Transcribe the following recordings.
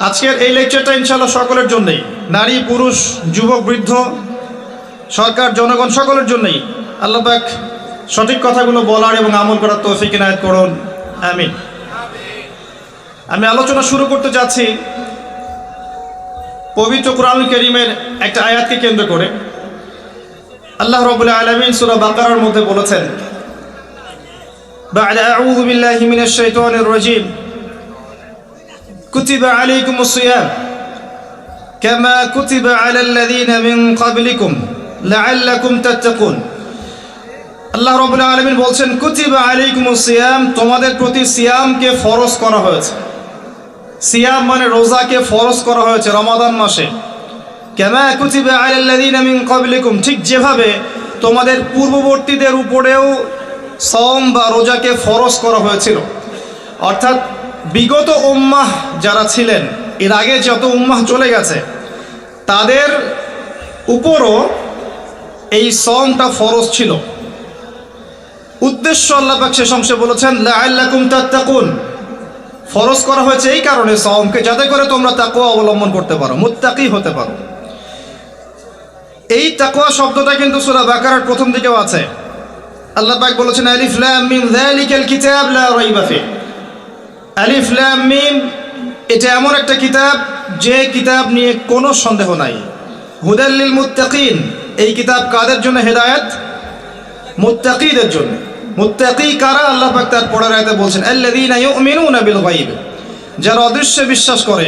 আজকের এই লেকচারটা ইনশাআল্লাহ সকলের জন্যই, নারী পুরুষ যুবক বৃদ্ধ সরকার জনগণ সকলের জন্যই আল্লাহ পাক সঠিক কথাগুলো বলার এবং আমল করার তৌফিক ইনায়াত করুন, আমিন। আমি আলোচনা শুরু করতে যাচ্ছি পবিত্র কুরআনুল কারীমের একটা আয়াতকে কেন্দ্র করে। আল্লাহ রাব্বুল আলামিন সূরা বাকারার মধ্যে বলেছেন, বা'দা আউযু বিল্লাহি মিনাশ শাইতানির রাজীম, কুতিবা আলাইকুমুস সিয়াম কামা কুতিবা আলাল্লাযীনা মিন ক্বাবলিকুম লাআল্লাকুম তাত্তাকুন। আল্লাহ রাব্বুল আলামিন বলছেন, কুতিবা আলাইকুমুস সিয়াম, তোমাদের প্রতি সিয়ামকে ফরজ করা হয়েছে। সিয়াম মানে রোজাকে ফরজ করা হয়েছে রমাদান মাসে। কামা কুতিবা আলাল্লাযীনা মিন ক্বাবলিকুম, ঠিক যেভাবে তোমাদের পূর্ববর্তীদের উপরেও সওম বা রোজাকে ফরজ করা হয়েছিল। অর্থাৎ বিগত উম্মাহ যারা ছিলেন, এর আগে যত উম্মাহ চলে গেছে তাদের উপরও এই সওমটা ফরজ ছিল। উদ্দেশ্য আল্লাহ পাক শেষ অংশে বলেছেন, লাআল্লাকুম তাত্তাকুন, ফরজ করা হয়েছে এই কারণে সওমকে, যাতে করে তোমরা তাকওয়া অবলম্বন করতে পারো, মুত্তাকি হতে পারো। এই তাকওয়া শব্দটা কিন্তু সূরা বাকারার প্রথম দিকেও আছে। আল্লাহ পাক বলেছেন, আলিফ লাম মিম যালিকাল কিতাব লা রাইবা ফিহি। আলিফ লাম মিম, এটা এমন একটা কিতাব যে কিতাব নিয়ে কোনো সন্দেহ নাই। হুদাল লিল মুত্তাকিন, এই কিতাব কাদের জন্য হেদায়েত? মুত্তাকিদের জন্য। মুত্তাকি কারা? আল্লাহ পাক তার পরের আয়াতে বলছেন, আল্লাযীনা ইউমিনুনা বিল গায়ব, যারা অদৃশ্যে বিশ্বাস করে।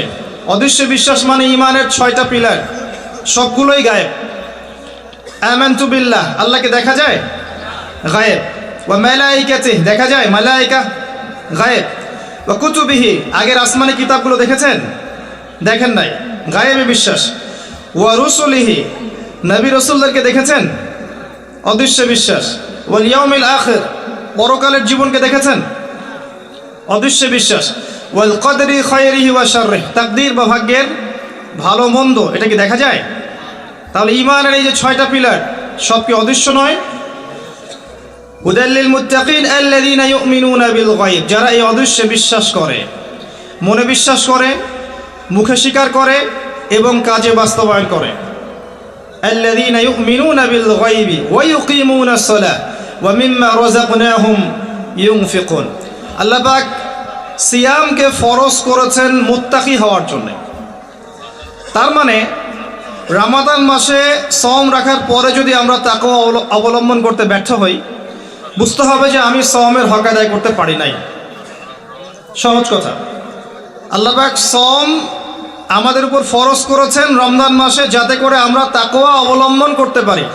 অদৃশ্য বিশ্বাস মানে ঈমানের 6টা পিলার, সবগুলোই গায়েব। আমানতু বিল্লাহ, আল্লাহকে দেখা যায়, গায়েব। ওয়া মালাইকাতিহি, দেখা যায়, মালাইকা গায়েব। ওয়া কুতুবিহি, আগের আসমানি কিতাবগুলো দেখেছেন? দেখেন নাই, গায়েবে বিশ্বাস। ওয়া রুসুলিহি, নবী রাসূলদেরকে দেখেছেন? অদৃশ্য বিশ্বাস। ওয়াল ইয়াউমিল আখির, পরকালের জীবনকে দেখেছেন? অদৃশ্য বিশ্বাস। ওয়াল কদরি খায়রিহি ওয়া শাররিহি, তাকদীর বা ভাগ্যের ভালো মন্দ, এটা কি দেখা যায়? তাহলে ঈমানের এই যে 6টা পিলার সব কি অদৃশ্য নয়? হুদাল লিল মুত্তাকিন আল্লাযীনা ইউমিনুনা বিল গায়ব, যারা এই অদৃশ্যে বিশ্বাস করে, মনে বিশ্বাস করে, মুখে স্বীকার করে এবং কাজে বাস্তবায়ন করে। আল্লাযীনা ইউমিনুনা বিল গায়বি ওয়া ইউকিমুনাস সালাহ ওয়া মিম্মা রাযাকনাহুম ইউনফিকুন। আল্লাহ পাক সিয়ামকে ফরজ করেছেন মুত্তাকি হওয়ার জন্য। তার মানে রমাদান মাসে সওম রাখার পরে যদি আমরা তাকওয়া অবলম্বন করতে ব্যর্থ হই, বুঝতে হবে যে আমি সওমের হক আদায় করতে পারি নাই। সহজ কথা, আল্লাহ পাক সওম আমাদের উপর ফরজ করেছেন রমজান মাসে, যাতে করে আমরা তাকওয়া অবলম্বন করতে পারি।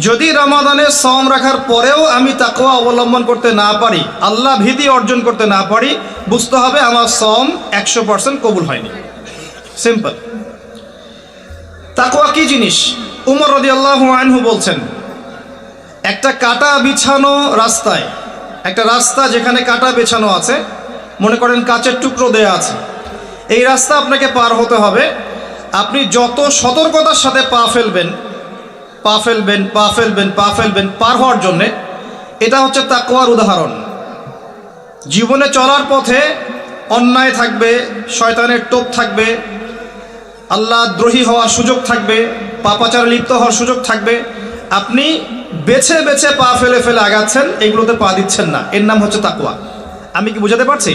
যদি রমাদানে সওম রাখার পরেও আমি তাকওয়া অবলম্বন করতে না পারি, আল্লাহ ভীতি অর্জন করতে না পারি, বুঝতে হবে আমার সওম 100% কবুল হয়নি। সিম্পল। তাকওয়া কি জিনিস? উমর রাদিয়াল্লাহু আনহু বলছেন, একটা কাটা বিছানো রাস্তায়, একটা রাস্তা যেখানে কাটা বিছানো আছে, মনে করেন কাচের টুকরো দেয়া আছে, এই রাস্তা আপনাকে পার হতে হবে। আপনি যত সতর্কতার সাথে পা ফেলবেন পার হওয়ার জন্যে, এটা হচ্ছে তাকওয়ার উদাহরণ। জীবনে চলার পথে অন্যায় থাকবে, শয়তানের টোপ থাকবে, আল্লাহ দ্রোহী হওয়ার সুযোগ থাকবে, পাপাচারে লিপ্ত হওয়ার সুযোগ থাকবে। আপনি বেছে বেছে পা ফেলে ফেলে আগাচ্ছেন, এগুলোতে পা দিচ্ছেন না, এর নাম হচ্ছে তাকওয়া। আমি কি বুঝাতে পারছি?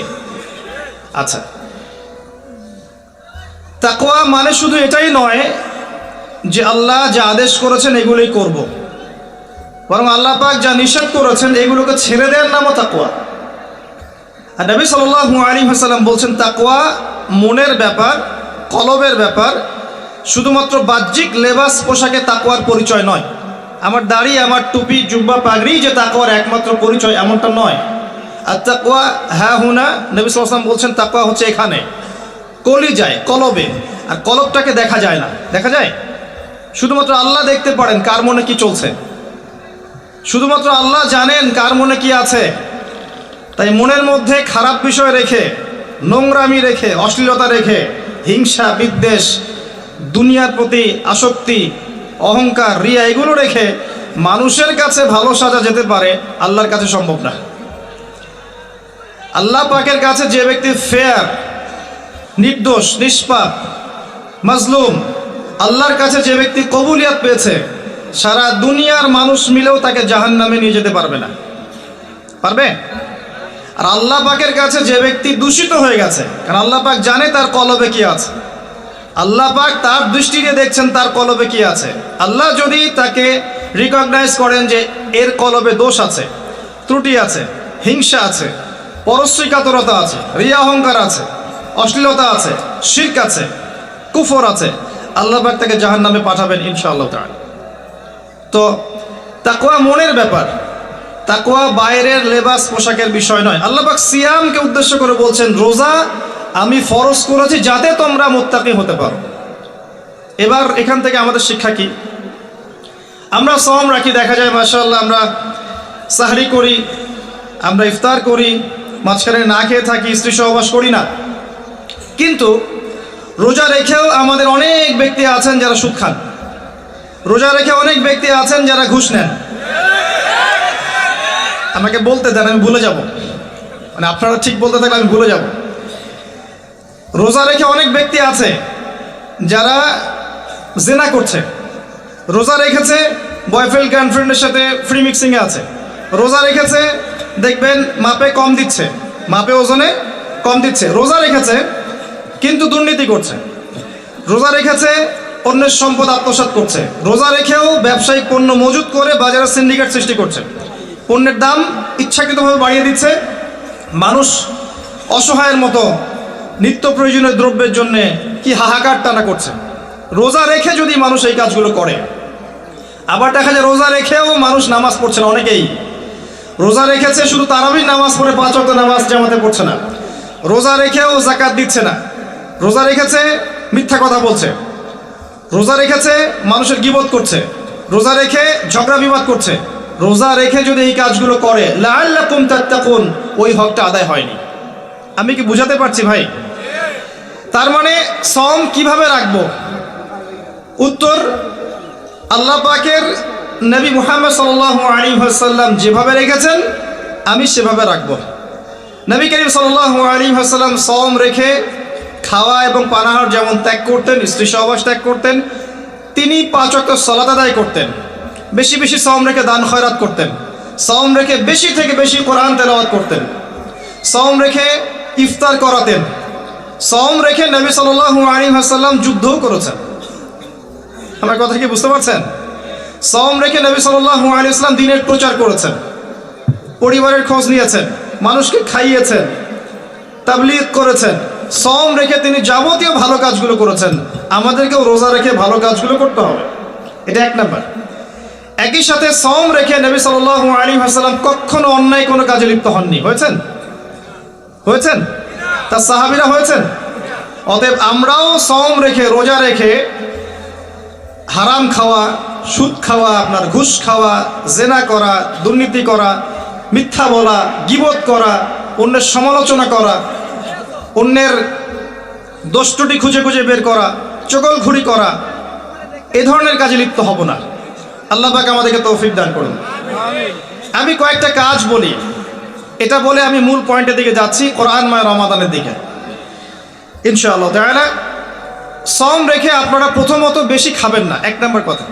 আচ্ছা, তাকওয়া মানে শুধু এটাই নয় যে আল্লাহ যা আদেশ করেছেন এগুলোই করব, বরং আল্লাহ পাক যা নিষেধ করেছেন এগুলোকে ছেড়ে দেওয়ার নামও তাকওয়া। আর নবী সাল্লাল্লাহু আলাইহি ওয়াসাল্লাম বলছেন, তাকওয়া মনের ব্যাপার, কলবের ব্যাপার। শুধুমাত্র বাহ্যিক লেবাস পোশাকে তাকওয়ার পরিচয় নয়। আমার দাড়ি, আমার টুপি, জুব্বা, পাগড়ি যে তাকওয়ার একমাত্র পরিচয়, এমনটা নয়। আর তাকওয়া হ্যাঁ হুনা, নবী সাল্লাল্লাহু আলাইহি ওয়াসাল্লাম বলছেন তাকওয়া হচ্ছে এখানে, কলিজায়, কলবে। আর কলবটাকে দেখা যায় না, দেখা যায়? শুধুমাত্র আল্লাহ দেখতে পারেন কার মনে কি চলছে, শুধুমাত্র আল্লাহ জানেন কার মনে কি আছে। তাই মনের মধ্যে খারাপ বিষয় রেখে, নোংরামি রেখে, অশ্লীলতা রেখে, হিংসা, বিদ্বেষ, দুনিয়ার প্রতি আসক্তি, অহংকার, রিয়া, এগুলো রেখে মানুষের কাছে ভালো সাজা যেতে পারে, আল্লাহর কাছে সম্ভব না। আল্লাহ পাকের কাছে যে ব্যক্তি ফেয়ার, নির্দোষ, নিষ্পাপ, মাজলুম, আল্লাহর কাছে যে ব্যক্তি কবুলিয়াত পেয়েছে, সারা দুনিয়ার মানুষ মিলেও তাকে জাহান্নামে নিয়ে যেতে পারবে না। পারবে? আর আল্লাহ পাকের কাছে যে ব্যক্তি দূষিত হয়ে গেছে, কারণ আল্লাহ পাক জানে তার কলবে কি আছে, আল্লাহ পাক তার দৃষ্টি দিয়ে দেখছেন তার কলবে কি আছে। আল্লাহ যদি তাকে রিকগনাইজ করেন যে এর কলবে দোষ আছে, ত্রুটি আছে, হিংসা আছে, পরশ্রী কাতরতা আছে, রিয়া অহংকার আছে, অশ্লীলতা আছে, শিরক আছে, কুফর আছে, আল্লাহ পাক তাকে জাহান্নামে পাঠাবেন ইনশাআল্লাহ তাআলা। তো তাকওয়া মনের ব্যাপার, তাকওয়া বাইরের লেবাস পোশাকের বিষয় নয়। আল্লাহ পাক সিয়ামকে উদ্দেশ্য করে বলছেন, রোজা আমি ফরজ করেছি যাতে তোমরা মুত্তাকি হতে পারো। এবার এখান থেকে আমাদের শিক্ষা কি? আমরা সওম রাখি, দেখা যায় মাশাআল্লাহ আমরা সাহরি করি, আমরা ইফতার করি, মাঝখানে না খেয়ে থাকি, স্ত্রী সহবাস করি না। কিন্তু রোজা রেখেও আমাদের অনেক ব্যক্তি আছেন যারা সুদ খান, রোজা রেখে অনেক ব্যক্তি আছেন যারা ঘুষ নেন। আমাকে বলতে দেন, আমি ভুলে যাব, মানে আপনারা ঠিক বলতে থাকলে আমি ভুলে যাব। রোজা রেখে অনেক ব্যক্তি আছে যারা জেনা করছে, রোজা রেখেছে বয়ফ্রেন্ড গার্লফ্রেন্ডের সাথে ফ্রি মিক্সিংয়ে আছে, রোজা রেখেছে দেখবেন মাপে কম দিচ্ছে, মাপে ওজনে কম দিচ্ছে, রোজা রেখেছে কিন্তু দুর্নীতি করছে, রোজা রেখেছে অন্যের সম্পদ আত্মসাৎ করছে, রোজা রেখেও ব্যবসায়িক পণ্য মজুত করে বাজারে সিন্ডিকেট সৃষ্টি করছে, পণ্যের দাম ইচ্ছাকৃতভাবে বাড়িয়ে দিচ্ছে, মানুষ অসহায়ের মতো নিত্য প্রয়োজনীয় দ্রব্যের জন্যে কি হাহাকার টানা করছে। রোজা রেখে যদি মানুষ এই কাজগুলো করে, আবার দেখা যায় রোজা রেখেও মানুষ নামাজ পড়ছে না। অনেকেই রোজা রেখেছে শুধু তারাবির নামাজ পড়ে 5 ওয়াক্ত নামাজ জামাতে পড়ছে না, রোজা রেখেও যাকাত দিচ্ছে না, রোজা রেখেছে মিথ্যা কথা বলছে, রোজা রেখেছে মানুষের গীবত করছে, রোজা রেখে ঝগড়া বিবাদ করছে। রোজা রেখে যদি এই কাজগুলো করে, লাআল্লাকুম তাত্তাকুন, ওই হকটা আদায় হয়নি। আমি কি বুঝাতে পারছি ভাই? তার মানে সওম কিভাবে রাখবো? উত্তর, আল্লাহ পাকের নবী মুহাম্মদ সাল্লাল্লাহু আলাইহি ওয়াসাল্লাম যেভাবে রেখেছেন আমি সেভাবে রাখবো। নবী করিম সাল্লাল্লাহু আলাইহি ওয়াসাল্লাম সওম রেখে খাওয়া এবং পানাহার যেমন ত্যাগ করতেন, স্ত্রী সহবাস ত্যাগ করতেন, তিনি 5 ওয়াক্ত সালাত আদায় করতেন, বেশি বেশি সওম রেখে দান খয়রাত করতেন, সওম রেখে বেশি থেকে বেশি কোরআন তেলাওয়াত করতেন, সওম রেখে ইফতার করাতেন, সওম রেখে নবী সাল্লাল্লাহু আলাইহি ওয়াসাল্লাম যুদ্ধও করেছেন। আমার কথা কি বুঝতে পারছেন? সওম রেখে নবী সাল্লাল্লাহু আলাইহি ওয়াসাল্লাম দ্বীনের প্রচার করেছেন, পরিবারের খোঁজ নিয়েছেন, মানুষকে খাইয়েছেন, তাবলীগ করেছেন। সওম রেখে তিনি যাবতীয় ভালো কাজগুলো করেছেন। আমাদেরকেও রোজা রেখে ভালো কাজগুলো করতে হবে, এটা 1 নাম্বার। একই সাথে সওম রেখে নবী সাল্লাল্লাহু আলাইহি ওয়াসাল্লাম কখনো অন্যায় কোনো কাজে লিপ্ত হননি। হয়েছেন? হয়েছেন? তার সাহাবীরা হয়েছেন? অতএব আমরাও সওম রেখে, রোজা রেখে হারাম খাওয়া, সুদ খাওয়া, আপনার ঘুষ খাওয়া, জেনা করা, দুর্নীতি করা, মিথ্যা বলা, গীবত করা, অন্যের সমালোচনা করা, অন্যের দোষ ত্রুটি খুঁজে খুঁজে বের করা, চগলখুরি করা, এ ধরনের কাজে লিপ্ত হব না। আল্লাহ পাক আমাদেরকে তৌফিক দান করুন। আমি কয়েকটা কাজ বলি, এটা বলে আমি মূল পয়েন্টের দিকে যাচ্ছি, কোরআনময় রমাদানের দিকে ইনশাআল্লাহ তাআলা। সওম রেখে আপনারা প্রথমত বেশি খাবেন না, 1 নম্বর কথা।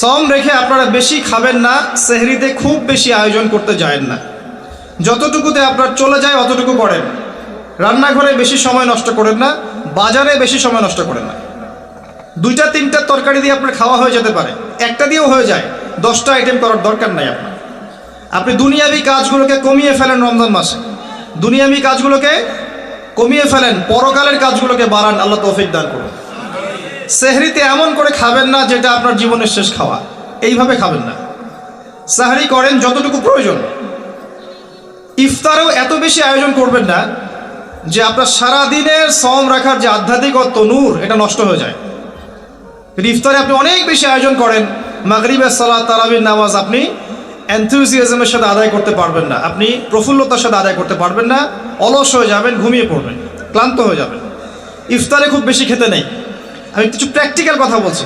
সওম রেখে আপনারা বেশি খাবেন না, সেহরিতে খুব বেশি আয়োজন করতে যায়েন না, যতটুকুতে আপনার চলে যায় অতটুকু করেন। রান্নাঘরে বেশি সময় নষ্ট করেন না, বাজারে বেশি সময় নষ্ট করেন না। 2টা 3টা তরকারি দিয়ে আপনার খাওয়া হয়ে যেতে পারে, একটা দিয়েও হয়ে যায়, 10টা আইটেম করার দরকার নাই আপনার। আপনি দুনিয়াবি কাজগুলোকে কমিয়ে ফেলেন রমজান মাসে, দুনিয়াবি কাজগুলোকে কমিয়ে ফেলেন, পরকালের কাজগুলোকে বাড়ান। আল্লাহ তৌফিক দান করুন। সেহরিতে এমন করে খাবেন না যেটা আপনার জীবনের শেষ খাওয়া, এইভাবে খাবেন না। সাহরি করেন যতটুকু প্রয়োজন। ইফতারেও এত বেশি আয়োজন করবেন না যে আপনার সারাদিনের সওম রাখার যে আধ্যাত্মিকত্ব, নূর, এটা নষ্ট হয়ে যায়। কিন্তু ইফতারে আপনি অনেক বেশি আয়োজন করেন, মাগরিবের সালাত, তারাবির নামাজ আপনি এনথুজিয়াজমের সাথে আদায় করতে পারবেন না, আপনি প্রফুল্লতার সাথে আদায় করতে পারবেন না, অলস হয়ে যাবেন, ঘুমিয়ে পড়বেন, ক্লান্ত হয়ে যাবেন। ইফতারে খুব বেশি খেতে নেই। আমি কিছু প্র্যাকটিক্যাল কথা বলছি,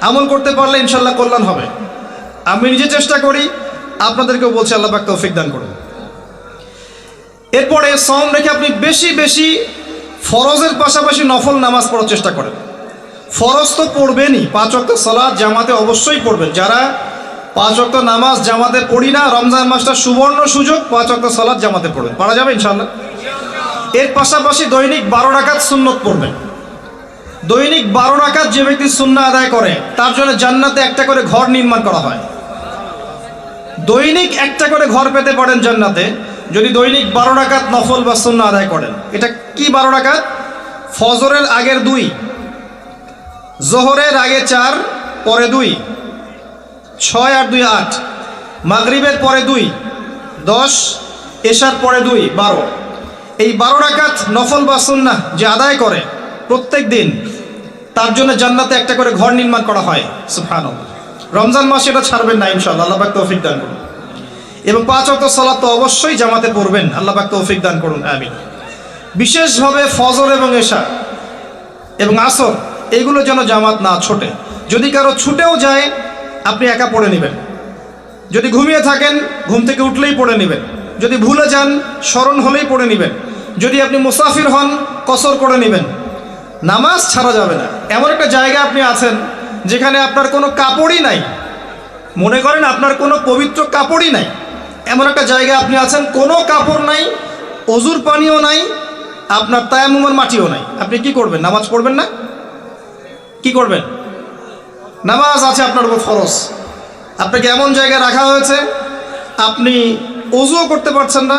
আমল করতে পারলে ইনশাল্লাহ কল্যাণ হবে। আমি নিজে চেষ্টা করি, আপনাদেরকেও বলছি, আল্লাহ পাক তৌফিক দান করুন। এরপরে সওম রেখে আপনি বেশি বেশি ফরজের পাশাপাশি নফল নামাজ পড়ার চেষ্টা করেন। ফরজ তো পড়বেনই, 5 ওয়াক্ত সালাত জামাতে অবশ্যই পড়বেন। যারা 5 ওয়াক্ত নামাজ জামাতে পড়ি না, রমজান মাসটা সুবর্ণ সুযোগ, 5 ওয়াক্ত সালাত জামাতে পড়বেন, পারা যাবে ইনশাআল্লাহ। এর পাশাপাশি দৈনিক 12 রাকাত সুন্নত পড়বেন। দৈনিক 12 রাকাত যে ব্যক্তি সুন্নাহ আদায় করে তার জন্য জান্নাতে একটা করে ঘর নির্মাণ করা হয়। দৈনিক একটা করে ঘর পেতে পারেন জান্নাতে যদি দৈনিক 12 রাকাত নফল বা সুন্নাহ আদায় করেন। এটা কি 12 রাকাত? ফজরের আগের 2, জোহরের আগে 4, পরে 2, 6 আর 2 8, মাগরিবের পরে 2 10, এশার পরে 2 12। এই 12 রাকাত নফল বা সুন্নাহ যে আদায় করে প্রত্যেক দিন তার জন্য জান্নাতে একটা করে ঘর নির্মাণ করা হয়। সুবহানাল্লাহ। রমজান মাসে এটা ছাড়বেন না ইনশাআল্লাহ, আল্লাহ পাক তৌফিক দান করুন। এবং 5 ওয়াক্ত সালাত তো অবশ্যই জামাতে পড়বেন, আল্লাহ পাক তৌফিক দান করুন, আমিন। বিশেষভাবে ফজর এবং এশা এবং আসর এগুলো যেন জামাত না ছোটে। যদি কারো ছুটেও যায় আপনি একা পড়ে নেবেন। যদি ঘুমিয়ে থাকেন ঘুম থেকে উঠলেই পড়ে নেবেন। যদি ভুলে যান স্মরণ হলেই পড়ে নেবেন। যদি আপনি মুসাফির হন কসর করে নেবেন। নামাজ ছাড়া যাবে না। এমন একটা জায়গা আপনি আছেন যেখানে আপনার কোনো কাপড়ই নাই, মনে করেন আপনার কোনো পবিত্র কাপড়ই নাই, এমন একটা জায়গায় আপনি আছেন, কোনো কাপড় নাই, অজুর পানিও নাই, আপনার তায়াম্মুমের মাটিও নাই, আপনি কি করবেন? নামাজ পড়বেন না? কি করবেন? নামাজ আছে আপনার উপর ফরজ, আপনাকে এমন জায়গায় রাখা হয়েছে আপনি অজুও করতে পারছেন না,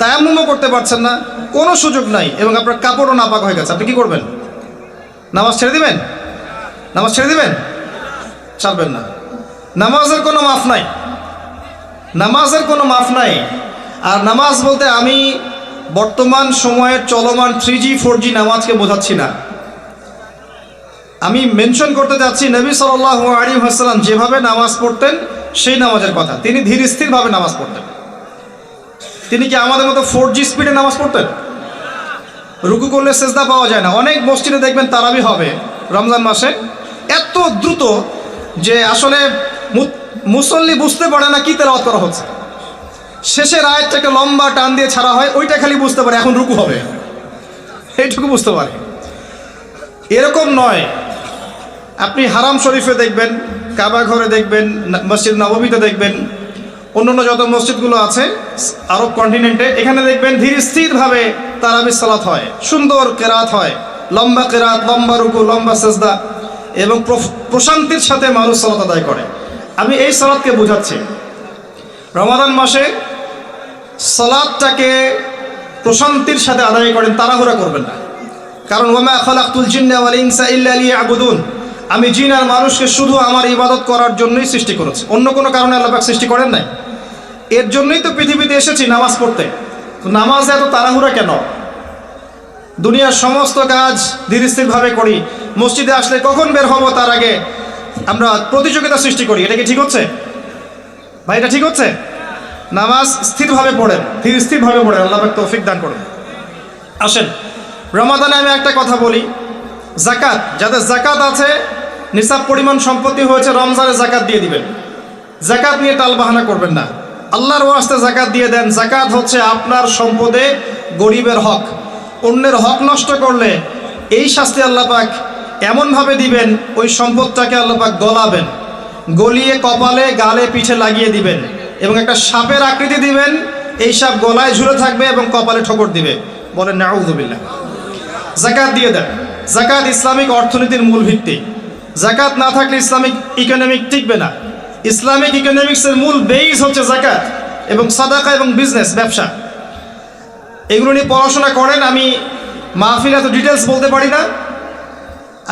তায়াম্মুমও করতে পারছেন না, কোনো সুযোগ নাই, এবং আপনার কাপড়ও নাপাক হয়ে গেছে, আপনি কি করবেন? নামাজ ছেড়ে দিবেন? নামাজ ছেড়ে দিবেন? ছাড়বেন না। নামাজের কোনো মাফ নাই, নামাজের কোনো মাফ নাই। আর নামাজ বলতে আমি বর্তমান সময়ের চলমান 3G 4G নামাজকে বোঝাচ্ছি না। আমি মেনশন করতে যাচ্ছি নবী সাল্লাল্লাহু আলাইহি ওয়াসাল্লাম যেভাবে নামাজ পড়তেন সেই নামাজের কথা। তিনি ধীর স্থিরভাবে নামাজ পড়তেন। তিনি কি আমাদের মতো 4G স্পিডে নামাজ পড়তেন? রুকু করলে সেজদা পাওয়া যায় না। অনেক মসজিদে দেখবেন তারাবি হবে রমজান মাসে, এত দ্রুত যে আসলে মুসল্লি বুঝতে পারে না কি তেলাওয়াত করা হচ্ছে। শেষের আয়াতটাকে লম্বা টান দিয়ে ছাড়া হয়, ওইটা খালি বুঝতে পারে এখন রুকু হবে, এইটুকু বুঝতে পারে। এরকম নয়। আপনি হারাম শরীফে দেখবেন, কাবা ঘরে দেখবেন, মসজিদ নববীতে দেখবেন, অন্যান্য যত মসজিদগুলো আছে আরব কন্টিনেন্টে, এখানে দেখবেন ধীর স্থিরভাবে তারাবি সালাত হয়, সুন্দর কেরাত হয়, লম্বা কেরাত, লম্বা রুকু, লম্বা সেজদা, এবং প্রশান্তির সাথে মানুষ সালাত আদায় করে। আমি এই সালাতকে বোঝাচ্ছি। রমাদান মাসে সালাতটাকে প্রশান্তির সাথে আদায় করেন, তাড়াহুড়া করবেন না। কারণ ওয়ামা খালাকতুল জিন্না ওয়াল ইনসা ইল্লা লিয়াবুদুন, আমি জিন আর মানুষকে শুধু আমার ইবাদত করার জন্যই সৃষ্টি করেছি, অন্য কোনো কারণে আল্লাহ পাক সৃষ্টি করেন নাই। এর জন্যই তো পৃথিবীতে এসেছি নামাজ পড়তে। তো নামাজে এত তাড়াহুড়া কেন? দুনিয়ার সমস্ত কাজ ধীর স্থিরভাবে করি, মসজিদে আসলে কখন বের হব তার আগে আমরা প্রতিযোগিতা সৃষ্টি করি। এটা কি ঠিক হচ্ছে ভাই? এটা ঠিক হচ্ছে? নামাজ স্থিরভাবে পড়েন, ধীর স্থিরভাবে পড়েন, আল্লাহ পাক তৌফিক দান করুন। আসেন রমাদানে আমি একটা কথা বলি, জাকাত, যাদের জাকাত আছে, নিসাব পরিমাণ সম্পত্তি হয়েছে, রমজানে জাকাত দিয়ে দিবেন। জাকাত নিয়ে টালবাহানা করবেন না, আল্লাহর ওয়াস্তে জাকাত দিয়ে দেন। জাকাত হচ্ছে আপনার সম্পদে গরিবের হক। অন্যের হক নষ্ট করলে এই শাস্তি আল্লাহ পাক এমনভাবে দিবেন, ওই সম্পদটাকে আল্লাহ পাক গলাবেন, গলিয়ে কপালে, গালে, পিঠে লাগিয়ে দিবেন, এবং একটা সাপের আকৃতি দিবেন, এই সাপ গলায় ঝুলে থাকবে এবং কপালে ঠোকর দিবে। বলেন নাউযুবিল্লাহ। জাকাত দিয়ে দেন। জাকাত ইসলামিক অর্থনীতির মূল ভিত্তি। জাকাত না থাকলে ইসলামিক ইকোনমিক টিকবে না। ইসলামিক ইকোনমিক্সের মূল বেইস হচ্ছে জাকাত, এবং সাদাকা এবং বিজনেস, ব্যবসা, এগুলো নিয়ে পড়াশোনা করেন। আমি মাহফিলে এত ডিটেলস বলতে পারি না।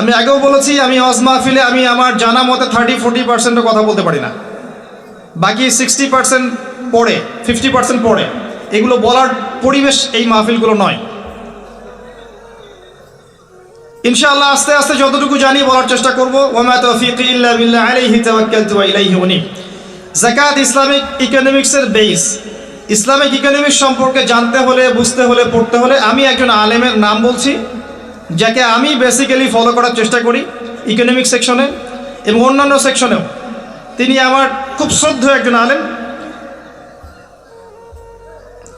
আমি আগেও বলেছি, আমি ওয়াজ মাহফিলে আমি আমার জানা মতে 30-40% কথা বলতে পারি না, বাকি 60% পড়ে, 50% পড়ে। এগুলো বলার পরিবেশ এই মাহফিলগুলো নয়। ইনশাআল্লাহ আস্তে আস্তে যতটুকু জানি বলার চেষ্টা করব। ওয়ামা তাওফীকি ইল্লা বিল্লাহ আলাইহি তাওয়াক্কালতু ওয়া ইলাইহি উনীব। যাকাত ইসলামিক ইকোনমিক্সের বেস। ইসলামিক ইকোনমিক্স সম্পর্কে জানতে হলে, বুঝতে হলে, পড়তে হলে আমি একজন আলেমের নাম বলছি, যাকে আমি বেসিক্যালি ফলো করার চেষ্টা করি ইকোনমিক সেকশনে এবং অন্যান্য সেকশনেও। তিনি আমার খুব শ্রদ্ধেয় একজন আলেম,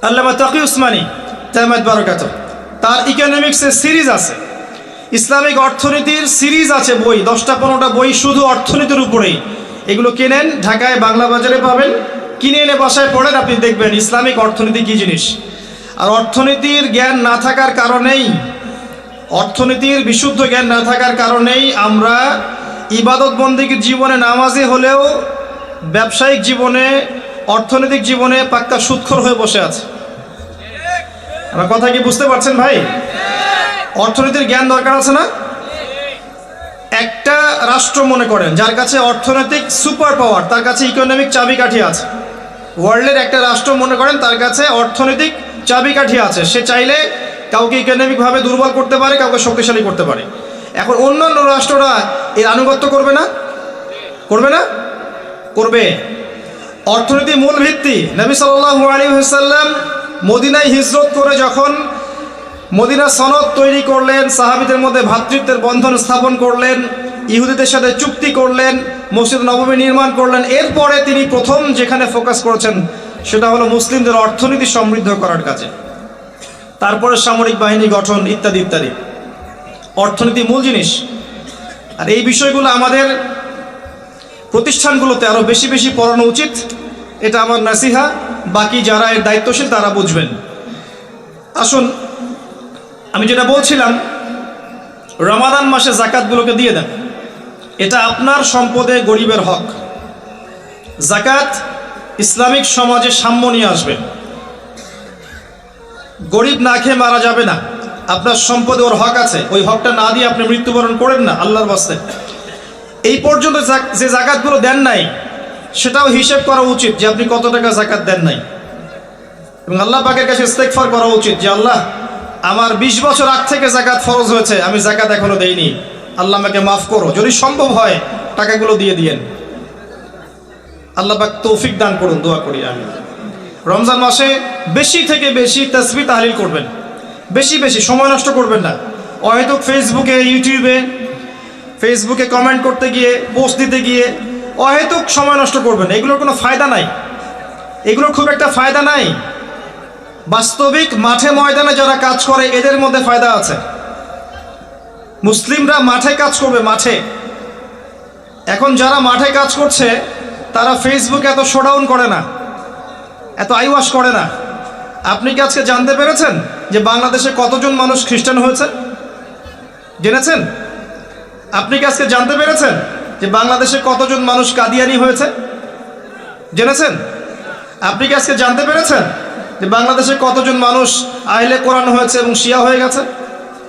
আল্লামা তাকি উসমানী দামাত বারাকাতুহু। তার ইকোনমিক্সের সিরিজ আছে, ইসলামিক অর্থনীতির সিরিজ আছে বই, 10টা-15টা বই শুধু অর্থনীতির উপরেই। এগুলো কেনেন, ঢাকায় বাংলা বাজারে পাবেন, কিনে এনে বাসায় পড়েন, আপনি দেখবেন ইসলামিক অর্থনীতি কী জিনিস। আর অর্থনীতির জ্ঞান না থাকার কারণেই, অর্থনীতির বিশুদ্ধ জ্ঞান না থাকার কারণেই আমরা ইবাদত বন্দেগীর জীবনে নামাজি হলেও ব্যবসায়িক জীবনে, অর্থনৈতিক জীবনে পাক্কা সুদখোর হয়ে বসে আছে। আমার কথা কি বুঝতে পারছেন ভাই? অর্থনীতির জ্ঞান দরকার আছে না? একটা রাষ্ট্র মনে করেন যার কাছে অর্থনৈতিক সুপার পাওয়ার, তার কাছে ইকোনমিক চাবিকাঠি আছে। ওয়ার্ল্ডের একটা রাষ্ট্র মনে করেন তার কাছে অর্থনৈতিক চাবিকাঠি আছে, সে চাইলে কাউকে ইকোনমিকভাবে দুর্বল করতে পারে, কাউকে শক্তিশালী করতে পারে। এখন অন্যান্য রাষ্ট্ররা এর আনুগত্য করবে না? করবে না? করবে। অর্থনীতি মূল ভিত্তি। নবী সাল্লাল্লাহু আলাইহি ওয়াসাল্লাম মদিনায় হিজরত করে যখন মদিনা সনদ তৈরি করলেন, সাহাবীদের মধ্যে ভ্রাতৃত্বের বন্ধন স্থাপন করলেন, ইহুদিদের সাথে চুক্তি করলেন, মসজিদ নববী নির্মাণ করলেন, এরপরে তিনি প্রথম যেখানে ফোকাস করেছেন সেটা হলো মুসলিমদের অর্থনীতি সমৃদ্ধ করার কাজে, তারপরে সামরিক বাহিনী গঠন ইত্যাদি ইত্যাদি। অর্থনীতি মূল জিনিস। আর এই বিষয়গুলো আমাদের প্রতিষ্ঠানগুলোতে আরও বেশি বেশি পড়ানো উচিত। এটা আমার নাসিহা, বাকি যারা এর দায়িত্বশীল তারা বুঝবেন। আসুন, আমি যেটা বলছিলাম, রমাদান মাসে জাকাতগুলোকে দিয়ে দেন। এটা আপনার সম্পদে গরিবের হক। জাকাত ইসলামিক সমাজে সাম্য নিয়ে আসবে। গরিব না খেয়ে মারা যাবে না, আপনার সম্পদে ওর হক আছে, ওই হকটা না দিয়ে আপনি মৃত্যুবরণ করেন না আল্লাহর বাস্তে। এই পর্যন্ত যে জাকাতগুলো দেন নাই সেটাও হিসেব করা উচিত যে আপনি কত টাকা জাকাত দেন নাই, এবং আল্লাহ পাকের কাছে ইস্তেগফার করা উচিত যে আল্লাহ, আমার 20 বছর আগ থেকে জাকাত ফরজ হয়েছে, আমি জাকাত এখনো দেইনি, আল্লাহ আমাকে মাফ করো। যদি সম্ভব হয় টাকাগুলো দিয়ে দিয়েন। আল্লাহ পাক তৌফিক দান করুন, দোয়া করি আমি। রমজান মাসে বেশি থেকে বেশি তাসবিহ তাহলিল করবেন, বেশি বেশি, সময় নষ্ট করবেন না। হয়তো ফেসবুকে কমেন্ট করতে গিয়ে, পোস্ট দিতে গিয়ে অহেতুক সময় নষ্ট করবেন। এগুলোর কোনো ফায়দা নাই, এগুলোর খুব একটা ফায়দা নাই। বাস্তবিক মাঠে ময়দানে যারা কাজ করে এদের মধ্যে ফায়দা আছে। মুসলিমরা মাঠে কাজ করবে, মাঠে। এখন যারা মাঠে কাজ করছে তারা ফেসবুকে এত শোডাউন করে না, এত আইওয়াশ করে না। আপনি কি আজকে জানতে পেরেছেন যে বাংলাদেশে কতজন মানুষ খ্রিস্টান হয়েছে? জেনেছেন? আপনি কি আজকে জানতে পেরেছেন যে বাংলাদেশে কতজন মানুষ কাদিয়ানি হয়েছে? জেনেছেন? আপনি কি আজকে জানতে পেরেছেন যে বাংলাদেশে কতজন মানুষ আহলে কোরআন হয়েছে এবং শিয়া হয়ে গেছে?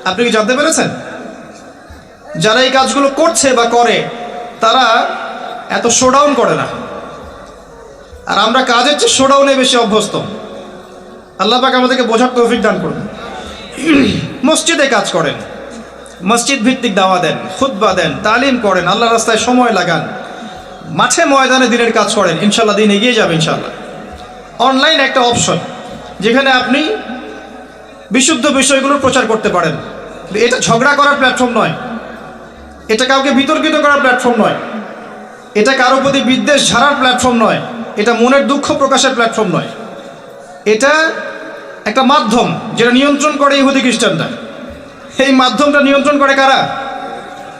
আপনি কি জানতে পেরেছেন? যারা এই কাজগুলো করছে বা করে তারা এত শোডাউন করে না, আর আমরা কাজের চেয়ে শোডাউনে বেশি অভ্যস্ত। আল্লাহ পাক আমাদেরকে বোঝার তৌফিক দান করুন। মসজিদে কাজ করেন, মসজিদ ভিত্তিক দাওয়া দেন, খুতবা দেন, তালিম করেন, আল্লাহর রাস্তায় সময় লাগান, মাঠে ময়দানে দিনের কাজ করেন, ইনশাল্লাহ দিন এগিয়ে যাবে ইনশাল্লাহ। অনলাইন একটা অপশন যেখানে আপনি বিশুদ্ধ বিষয়গুলোর প্রচার করতে পারেন। এটা ঝগড়া করার প্ল্যাটফর্ম নয়, এটা কাউকে বিতর্কিত করার প্ল্যাটফর্ম নয়, এটা কারো প্রতি বিদ্বেষ ঝাড়ার প্ল্যাটফর্ম নয়, এটা মনের দুঃখ প্রকাশের প্ল্যাটফর্ম নয়। এটা একটা মাধ্যম যেটা নিয়ন্ত্রণ করে ইহুদি খ্রিস্টানরা। এই মাধ্যমটা নিয়ন্ত্রণ করে কারা?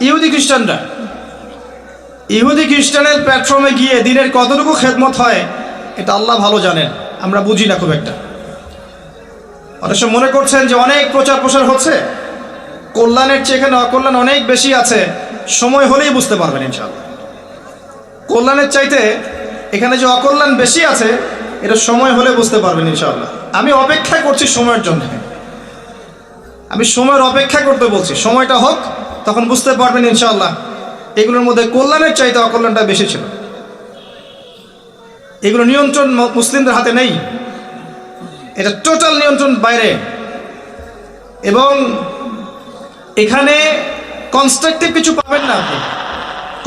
ইহুদি খ্রিস্টানরা। ইহুদি খ্রিস্টানের প্ল্যাটফর্মে গিয়ে দিনের কতটুকু খেদমত হয় এটা আল্লাহ ভালো জানেন, আমরা বুঝি না খুব একটা। অনেক সময় মনে করছেন যে অনেক প্রচার প্রসার হচ্ছে, কল্যাণের চেয়ে এখানে অকল্যাণ অনেক বেশি আছে, সময় হলেই বুঝতে পারবেন ইনশাআল্লাহ। কল্যাণের চাইতে এখানে যে অকল্যাণ বেশি আছে এটা সময় হলে বুঝতে পারবেন ইনশাআল্লাহ। আমি অপেক্ষা করছি সময়ের জন্য, আমি সময়ের অপেক্ষা করতে বলছি, সময়টা হোক তখন বুঝতে পারবেন ইনশাআল্লাহ। এগুলোর মধ্যে কল্যাণের চাইতে অকল্যাণটা বেশি ছিল। এগুলো নিয়ন্ত্রণ মুসলিমদের হাতে নেই, এটা টোটাল নিয়ন্ত্রণ বাইরে। এবং এখানে কনস্ট্রাকটিভ কিছু পাবেন না আপনি,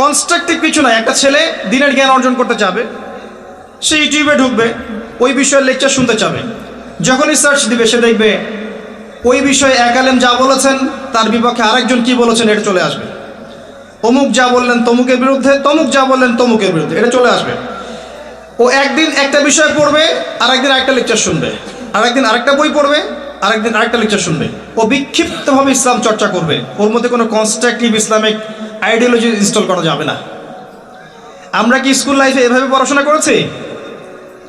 কনস্ট্রাকটিভ কিছু না। একটা ছেলে দিনের জ্ঞান অর্জন করতে চাবে, সে ইউটিউবে ঢুকবে, ওই বিষয়ের লেকচার শুনতে চাবে। যখনই সার্চ দিবে সে দেখবে ওই বিষয়ে এক আলেম যা বলেছেন তার বিপক্ষে আরেকজন কি বলেছেন এটা চলে আসবে। অমুক যা বললেন তমুকের বিরুদ্ধে, তমুক যা বললেন তমুকের বিরুদ্ধে, এটা চলে আসবে। ও একদিন একটা বিষয় পড়বে, আরেকদিন আরেকটা লেকচার শুনবে, আরেকদিন আরেকটা বই পড়বে, আরেকটা লেকচার শুনবে, ও বিক্ষিপ্তভাবে ইসলাম চর্চা করবে, ওর মধ্যে কোনো কনস্ট্রাকটিভ ইসলামিক আইডিওলজি ইনস্টল করা যাবে না। আমরা কি স্কুল লাইফে এভাবে পড়াশোনা করেছি?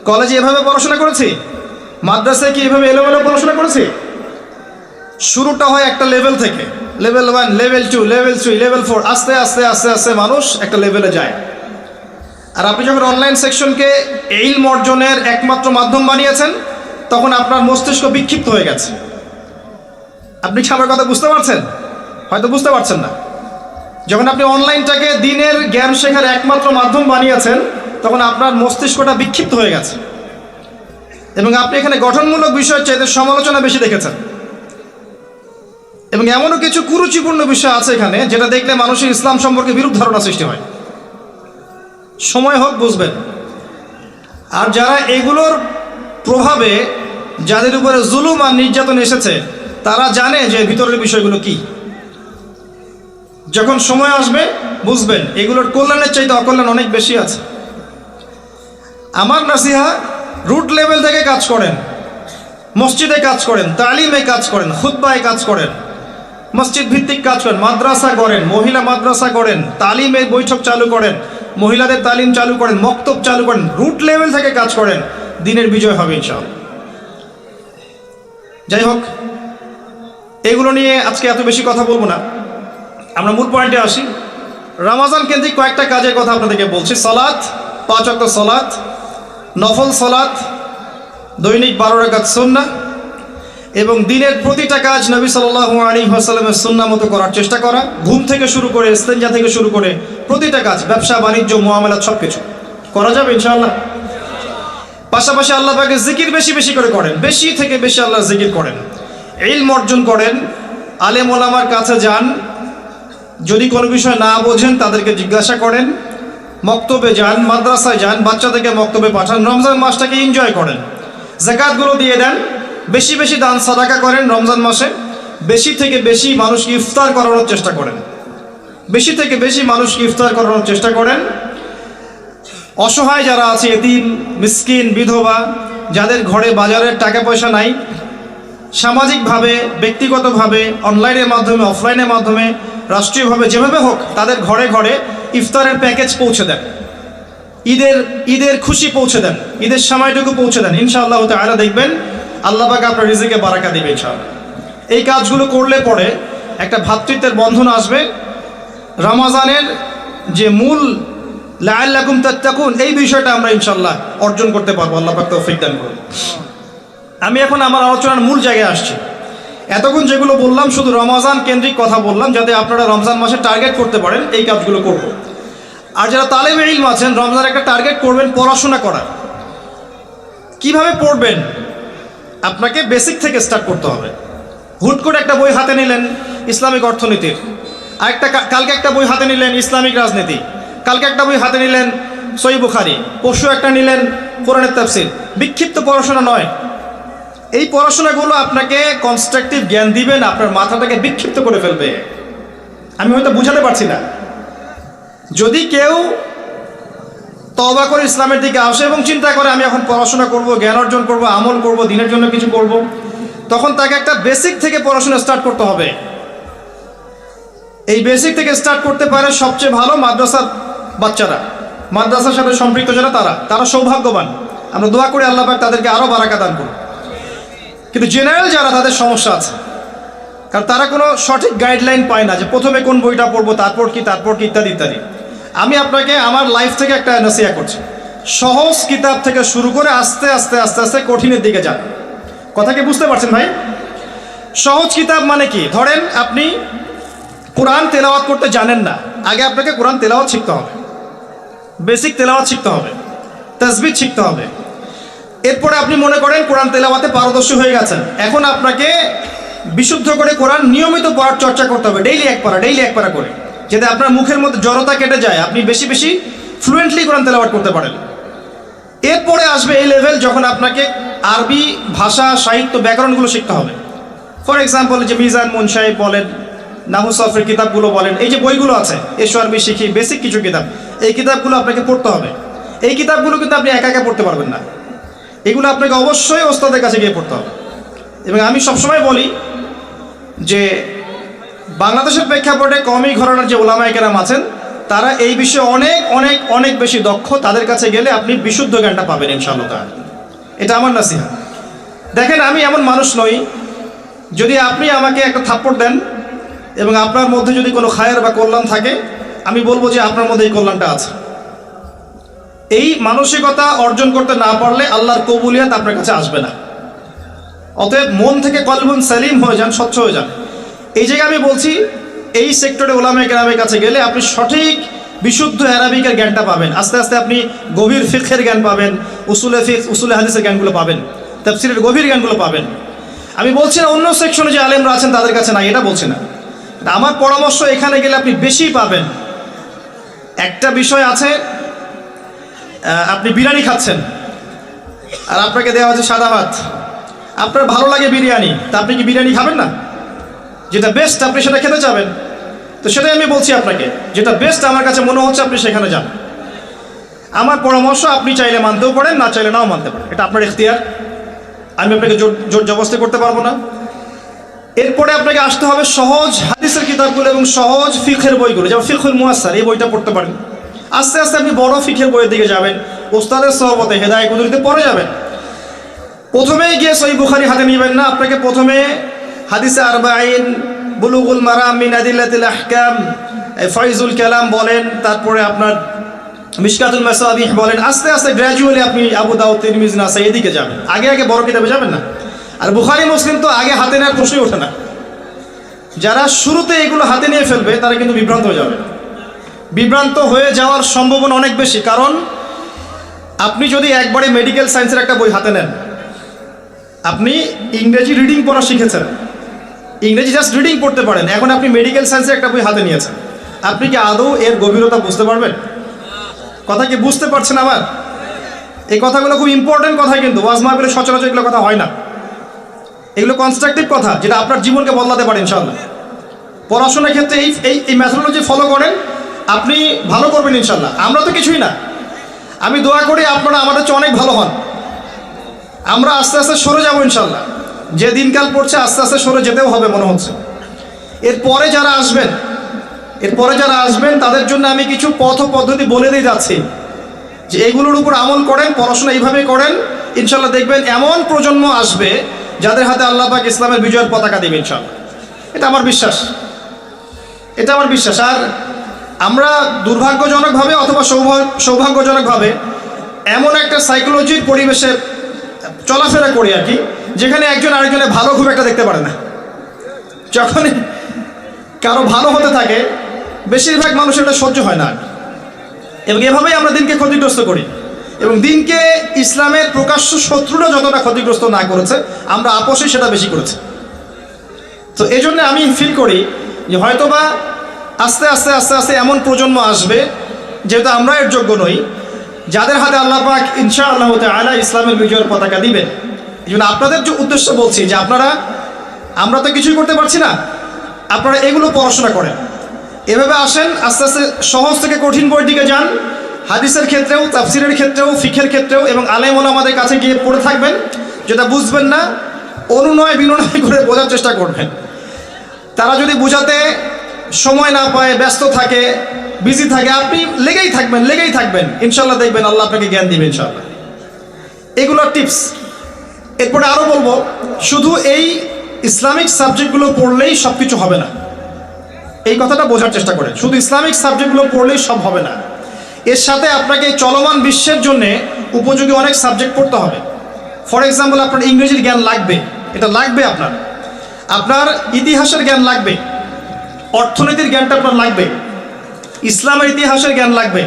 কলেজে এভাবে পড়াশোনা করেছি? মাদ্রাসায় কি এভাবে এলোমেলো পড়াশোনা করেছি? শুরুটা হয় একটা লেভেল থেকে, লেভেল 1, লেভেল 2, লেভেল 3, লেভেল 4, আস্তে আস্তে আস্তে আস্তে মানুষ একটা লেভেলে যায়। আর আপনি যখন অনলাইন সেকশনকে ইলম অর্জনের একমাত্র মাধ্যম বানিয়েছেন, তখন আপনার মস্তিষ্ক বিক্ষিপ্ত হয়ে গেছে। আপনি কি আমার কথা বুঝতে পারছেন? হয়তো বুঝতে পারছেন না। যখন আপনি অনলাইনটাকে দিনের জ্ঞান শেখার একমাত্র মাধ্যম বানিয়েছেন, তখন আপনার মস্তিষ্কটা বিক্ষিপ্ত হয়ে গেছে এবং আপনি এখানে গঠনমূলক বিষয়ের চাইতে সমালোচনা বেশি দেখেছেন। এবং এমনও কিছু কুরুচিপূর্ণ বিষয় আছে এখানে, যেটা দেখলে মানুষের ইসলাম সম্পর্কে বিরূপ ধারণা সৃষ্টি হয়। সময় হোক বুঝবেন। আর যারা এগুলোর প্রভাবে, যাদের উপরে জুলুম আর নির্যাতন এসেছে, তারা জানে যে ভিতরের বিষয়গুলো কি। যখন সময় আসবে বুঝবেন এগুলোর কল্যাণের চাইতে অকল্যাণ অনেক বেশি আছে। আমার নাসিহা, রুট লেভেল থেকে কাজ করেন, মসজিদে কাজ করেন, তালিমে কাজ করেন, খুতবায় কাজ করেন, মসজিদ ভিত্তিক কাজ করেন, মাদ্রাসা করেন, মহিলা মাদ্রাসা করেন, তালিমের বৈঠক চালু করেন, মহিলাদের তালিম চালু করেন, মক্তব চালু করেন, রুট লেভেল থেকে কাজ করেন, দিনের বিজয় হবে ইনশাআল্লাহ। যাই হোক, এগুলো নিয়ে আজকে এত বেশি কথা বলবো না, আমরা মূল পয়েন্টে আসি। রমজান কেন্দ্রিক কয়েকটা কাজের কথা আপনাদেরকে বলছি। সালাত, 5 ওয়াক্ত সালাত, নফল সালাত, দৈনিক 12 রাকাত সুন্নাহ, এবং দিনের প্রতিটা কাজ নবী সাল্লাল্লাহু আলাইহি ওয়াসাল্লামের সুন্নাহ মতো করার চেষ্টা করা। ঘুম থেকে শুরু করে, ইস্তেঞ্জা থেকে শুরু করে প্রতিটা কাজ, ব্যবসা বাণিজ্য, মুআমালাত সব কিছু করা যাবে ইনশাআল্লাহ। পাশাপাশি আল্লাহ পাকের জিকির বেশি বেশি করে করেন, বেশি থেকে বেশি আল্লাহর জিকির করেন, ইলম অর্জন করেন, আলেম ওলামার কাছে যান, যদি কোনো বিষয় না বোঝেন তাদেরকে জিজ্ঞাসা করেন, মক্তবে যান, মাদ্রাসায় যান, বাচ্চাদেরকে মক্তবে পাঠান, রমজান মাসটাকে এনজয় করেন, যাকাতগুলো দিয়ে দেন, বেশি বেশি দান সাদাকা করেন রমজান মাসে, বেশি থেকে বেশি মানুষকে ইফতার করানোর চেষ্টা করেন, বেশি থেকে বেশি মানুষকে ইফতার করানোর চেষ্টা করেন। অসহায় যারা আছে, এতিম, মিসকিন, বিধবা, যাদের ঘরে বাজারের টাকা পয়সা নাই, সামাজিকভাবে, ব্যক্তিগতভাবে, অনলাইনের মাধ্যমে, অফলাইনের মাধ্যমে, রাষ্ট্রীয়ভাবে, যেভাবে হোক তাদের ঘরে ঘরে ইফতারের প্যাকেজ পৌঁছে দেন, ঈদের খুশি পৌঁছে দেন, ঈদের সময়টুকু পৌঁছে দেন। ইনশাআল্লাহ তাআলা দেখবেন আল্লাহ পাক আপনার রিজিকে বারাকা দিবে ইনশাআল্লাহ। এই কাজগুলো করলে পরে একটা ভ্রাতৃত্বের বন্ধন আসবে। রমজানের যে মূল লাআল্লাকুম তাত্তাকুন, এই বিষয়টা আমরা ইনশাআল্লাহ অর্জন করতে পারবো, আল্লাহ পাক তৌফিক দান করুন। আমি এখন আমার আলোচনার মূল জায়গায় আসছি। এতক্ষণ যেগুলো বললাম শুধু রমজান কেন্দ্রিক কথা বললাম, যাতে আপনারা রমজান মাসে টার্গেট করতে পারেন এই কাজগুলো করব। আর যারা তালেবে ইলম আছেন, রমজান একটা টার্গেট করবেন পড়াশোনা করার। কিভাবে পড়বেন? আপনাকে বেসিক থেকে স্টার্ট করতে হবে। হুট করে একটা বই হাতে নিলেন ইসলামিক অর্থনীতির, কালকে একটা বই হাতে নিলেন ইসলামিক রাজনীতি, কালকে একটা বই হাতে নিলেন সহিহ বুখারী, পরশু একটা নিলেন কোরআনের তাফসীর। বিক্ষিপ্ত পড়াশোনা নয়। এই পড়াশোনাগুলো আপনাকে কনস্ট্রাকটিভ জ্ঞান দিবেন, আপনার মাথাটাকে বিক্ষিপ্ত করে ফেলবে। আমি হয়তো বুঝাতে পারছি না। যদি কেউ তওবা করে ইসলামের দিকে আসে এবং চিন্তা করে আমি এখন পড়াশোনা করব, জ্ঞান অর্জন করব, আমল করব, দিনের জন্য কিছু করব, তখন তাকে একটা বেসিক থেকে পড়াশোনা স্টার্ট করতে হবে। এই বেসিক থেকে স্টার্ট করতে পারে সবচেয়ে ভালো মাদ্রাসার বাচ্চারা, মাদ্রাসার সাথে সম্পৃক্ত যারা, তারা সৌভাগ্যবান। আমরা দোয়া করি আল্লাহ পাক তাদেরকে আরও বারাকা দান করুন। কিন্তু জেনারেল যারা, তাদের সমস্যা আছে, কারণ তারা কোনো সঠিক গাইডলাইন পায় না যে প্রথমে কোন বইটা পড়বো, তারপর কি ইত্যাদি ইত্যাদি। আমি আপনাকে আমার লাইফ থেকে একটা নসিহত করছি, সহজ কিতাব থেকে শুরু করে আস্তে আস্তে আস্তে আস্তে কঠিনের দিকে যান। কথা কি বুঝতে পারছেন ভাই? সহজ কিতাব মানে কি? ধরেন আপনি কোরআন তেলাওয়াত করতে জানেন না, আগে আপনাকে কোরআন তেলাওয়াত শিখতে হবে, বেসিক তেলাওয়াত শিখতে হবে, তাসবিহ শিখতে হবে। এরপরে আপনি মনে করেন কোরআন তেলাওয়াতে পারদর্শী হয়ে গেছেন, এখন আপনাকে বিশুদ্ধ করে কোরআন নিয়মিত পড়ার চর্চা করতে হবে, ডেইলি এক পারা করে, যাতে আপনার মুখের মধ্যে জড়তা কেটে যায়, আপনি বেশি বেশি ফ্লুয়েন্টলি কোরআন তেলাওয়াত করতে পারেন। এরপরে আসবে এই লেভেল যখন আপনাকে আরবি ভাষা, সাহিত্য, ব্যাকরণগুলো শিখতে হবে। ফর এক্সাম্পল, যে মিজান মুনসাহিব বলেন, নাহু সরফের কিতাবগুলো বলেন, এই যে বইগুলো আছে, এসো আরবি শিখি, বেসিক কিছু কিতাব, এই কিতাবগুলো আপনাকে পড়তে হবে। এই কিতাবগুলো কিন্তু আপনি একা একা পড়তে পারবেন না, এগুলো আপনাকে অবশ্যই ওস্তাদের কাছে গিয়ে পড়তে হবে। এবং আমি সবসময় বলি যে বাংলাদেশের প্রেক্ষাপটে কওমি ঘরানার যে ওলামায়ে কেরাম আছেন তারা এই বিষয়ে অনেক অনেক অনেক বেশি দক্ষ। তাদের কাছে গেলে আপনি বিশুদ্ধ জ্ঞানটা পাবেন ইনশাআল্লাহ তাআলা। এটা আমার নাসিহা। দেখেন, আমি এমন মানুষ নই, যদি আপনি আমাকে একটা থাপ্পড় দেন এবং আপনার মধ্যে যদি কোনো খায়ের বা কল্যাণ থাকে, আমি বলবো যে আপনার মধ্যে এই কল্যাণটা আছে। এই মানসিকতা অর্জন করতে না পারলে আল্লাহর কবুলিয়াত আপনার কাছে আসবে না। অতএব মন থেকে কলবুন সালিম হয়ে যান, স্বচ্ছ হয়ে যান। এই জায়গায় আমি বলছি, এই সেক্টরে ওলামায়ে কেরামের কাছে গেলে আপনি সঠিক বিশুদ্ধ আরবিকের জ্ঞানটা পাবেন। আস্তে আস্তে আপনি গভীর ফিকহের জ্ঞান পাবেন, উসুলে ফিকহ, উসুলে হাদিসের জ্ঞানগুলো পাবেন, তাফসীরের গভীর জ্ঞানগুলো পাবেন। আমি বলছি না অন্য সেকশনে যে আলেমরা আছেন তাদের কাছে নাই, এটা বলছি না। আমার পরামর্শ, এখানে গেলে আপনি বেশি পাবেন। একটা বিষয় আছে, আপনি বিরিয়ানি খাচ্ছেন আর আপনাকে দেওয়া হচ্ছে সাদা ভাত। আপনার ভালো লাগে বিরিয়ানি, তা আপনি কি বিরিয়ানি খাবেন না? যেটা বেস্ট আপনি সেটা খেতে যাবেন। তো সেটাই আমি বলছি আপনাকে, যেটা বেস্ট আমার কাছে মনে হচ্ছে আপনি সেখানে যান। আমার পরামর্শ, আপনি চাইলে মানতেও পারেন, না চাইলে নাও মানতে পারেন, এটা আপনার ইখতিয়ার। আমি আপনাকে জোর জবরদস্তি করতে পারবো না। এরপরে আপনাকে আসতে হবে সহজ হাদিসের কিতাবগুলো এবং সহজ ফিকহের বইগুলো, যেমন ফিকহুল মুয়াসসার, এই বইটা পড়তে পারেন। আস্তে আস্তে আপনি বড় ফিকহের বইয়ের দিকে যাবেন, ওস্তাদের সহবতে হেদায়েত কুদরতে পড়ে যাবেন। প্রথমেই গিয়ে সহিহ বুখারী হাতে নেবেন না, আপনাকে প্রথমে হাদিসে আরবাঈন, বুলুগুল মারাম মিন আদিল্লাতিল আহকাম, ফাইজুল কালাম বলেন, তারপরে আপনার মিশকাতুল মাসাবিহ বলেন। আস্তে আস্তে গ্র্যাজুয়ালি আপনি আবু দাউদ, তিরমিজি, নাসাঈ এদিকে যাবেন। আগে আগে বড় কিতাবে যাবেন না। আর বুখারী মুসলিম তো আগে হাতে নেওয়ার প্রশ্নই ওঠে না। যারা শুরুতে এগুলো হাতে নিয়ে ফেলবে তারা কিন্তু বিভ্রান্ত হয়ে যাবে। বিভ্রান্ত হয়ে যাওয়ার সম্ভাবনা অনেক বেশি। কারণ আপনি যদি একবারে মেডিকেল সায়েন্সের একটা বই হাতে নেন, আপনি ইংরেজি রিডিং পড়া শিখেছেন, ইংরেজি জাস্ট রিডিং পড়তে পারেন, এখন আপনি মেডিকেল সায়েন্সের একটা বই হাতে নিয়েছেন, আপনি কি আদৌ এর গভীরতা বুঝতে পারবেন? কথা কি বুঝতে পারছেন? আবার এই কথাগুলো খুব ইম্পর্টেন্ট কথা, কিন্তু ওয়াজ মাহফিলে সচরাচর এগুলো কথা হয় না। এগুলো কনস্ট্রাকটিভ কথা, যেটা আপনার জীবনকে বদলাতে পারে ইনশাআল্লাহ। পড়াশোনার ক্ষেত্রে এই ম্যাথোডোলজি ফলো করেন, আপনি ভালো করবেন ইনশাআল্লাহ। আমরা তো কিছুই না, আমি দোয়া করি আপনারা আমাদের চেয়ে অনেক ভালো হন। আমরা আস্তে আস্তে সরে যাবো ইনশাআল্লাহ। যে দিনকাল পড়ছে আস্তে আস্তে সরে যেতেও হবে মনে হচ্ছে। এরপরে যারা আসবেন তাদের জন্য আমি কিছু পথ পদ্ধতি বলে দিয়ে যাচ্ছি, যে এগুলোর উপর আমল করেন, পড়াশোনা এইভাবে করেন, ইনশাআল্লাহ দেখবেন এমন প্রজন্ম আসবে যাদের হাতে আল্লাহ পাক ইসলামের বিজয়ের পতাকা দেবে ইনশাআল্লাহ। এটা আমার বিশ্বাস, এটা আমার বিশ্বাস। আর আমরা দুর্ভাগ্যজনকভাবে অথবা সৌভাগ্যজনকভাবে এমন একটা সাইকোলজির পরিবেশে চলাফেরা করি আর কি, যেখানে একজন আরেকজনের ভালো খুব একটা দেখতে পারে না। যখনই কারো ভালো হতে থাকে বেশিরভাগ মানুষের এটা সহ্য হয় না, এবং এভাবেই আমরা দিনকে ক্ষতিগ্রস্ত করি। এবং দিনকে ইসলামের প্রকাশ্য শত্রুরা যতটা ক্ষতিগ্রস্ত না করেছে, আমরা আপোষে সেটা বেশি করেছে। তো এই জন্য আমি ফিল করি যে হয়তোবা আস্তে আস্তে আস্তে আস্তে এমন প্রজন্ম আসবে, যেহেতু আমরা এর যোগ্য নই, যাদের হাতে আল্লাহ পাক ইনশাআল্লাহ তাআলা ইসলামের বিজয়ের পতাকা দিবেন। এই জন্য আপনাদের যে উদ্দেশ্য বলছি যে আমরা তো কিছুই করতে পারছি না, আপনারা এগুলো পড়াশোনা করেন, এভাবে আসেন, আস্তে আস্তে সহজ থেকে কঠিন বইয়ের দিকে যান। হাদিসের ক্ষেত্রেও, তাফসিরের ক্ষেত্রেও, ফিকহের ক্ষেত্রেও, এবং আলেম ওলামাদের কাছে গিয়ে পড়ে থাকবেন। যেটা বুঝবেন না অনুনয় বিনয় করে বোঝার চেষ্টা করবেন। তারা যদি বোঝাতে সময় না পায়, ব্যস্ত থাকে, বিজি থাকে, আপনি লেগেই থাকবেন ইনশাআল্লাহ, দেখবেন আল্লাহ আপনাকে জ্ঞান দিবেন ইনশাআল্লাহ। এগুলো টিপস। এরপরে আরও বলবো, শুধু এই ইসলামিক সাবজেক্টগুলো পড়লেই সব কিছু হবে না, এই কথাটা বোঝার চেষ্টা করেন। শুধু ইসলামিক সাবজেক্টগুলো পড়লেই সব হবে না, এর সাথে আপনাকে চলমান বিশ্বের জন্য উপযোগী অনেক সাবজেক্ট পড়তে হবে। ফর এক্সাম্পল, আপনার ইংরেজির জ্ঞান লাগবে, এটা লাগবে। আপনার ইতিহাসের জ্ঞান লাগবে, অর্থনীতির জ্ঞানটা আপনার লাগবে, ইসলামের ইতিহাসের জ্ঞান লাগবে,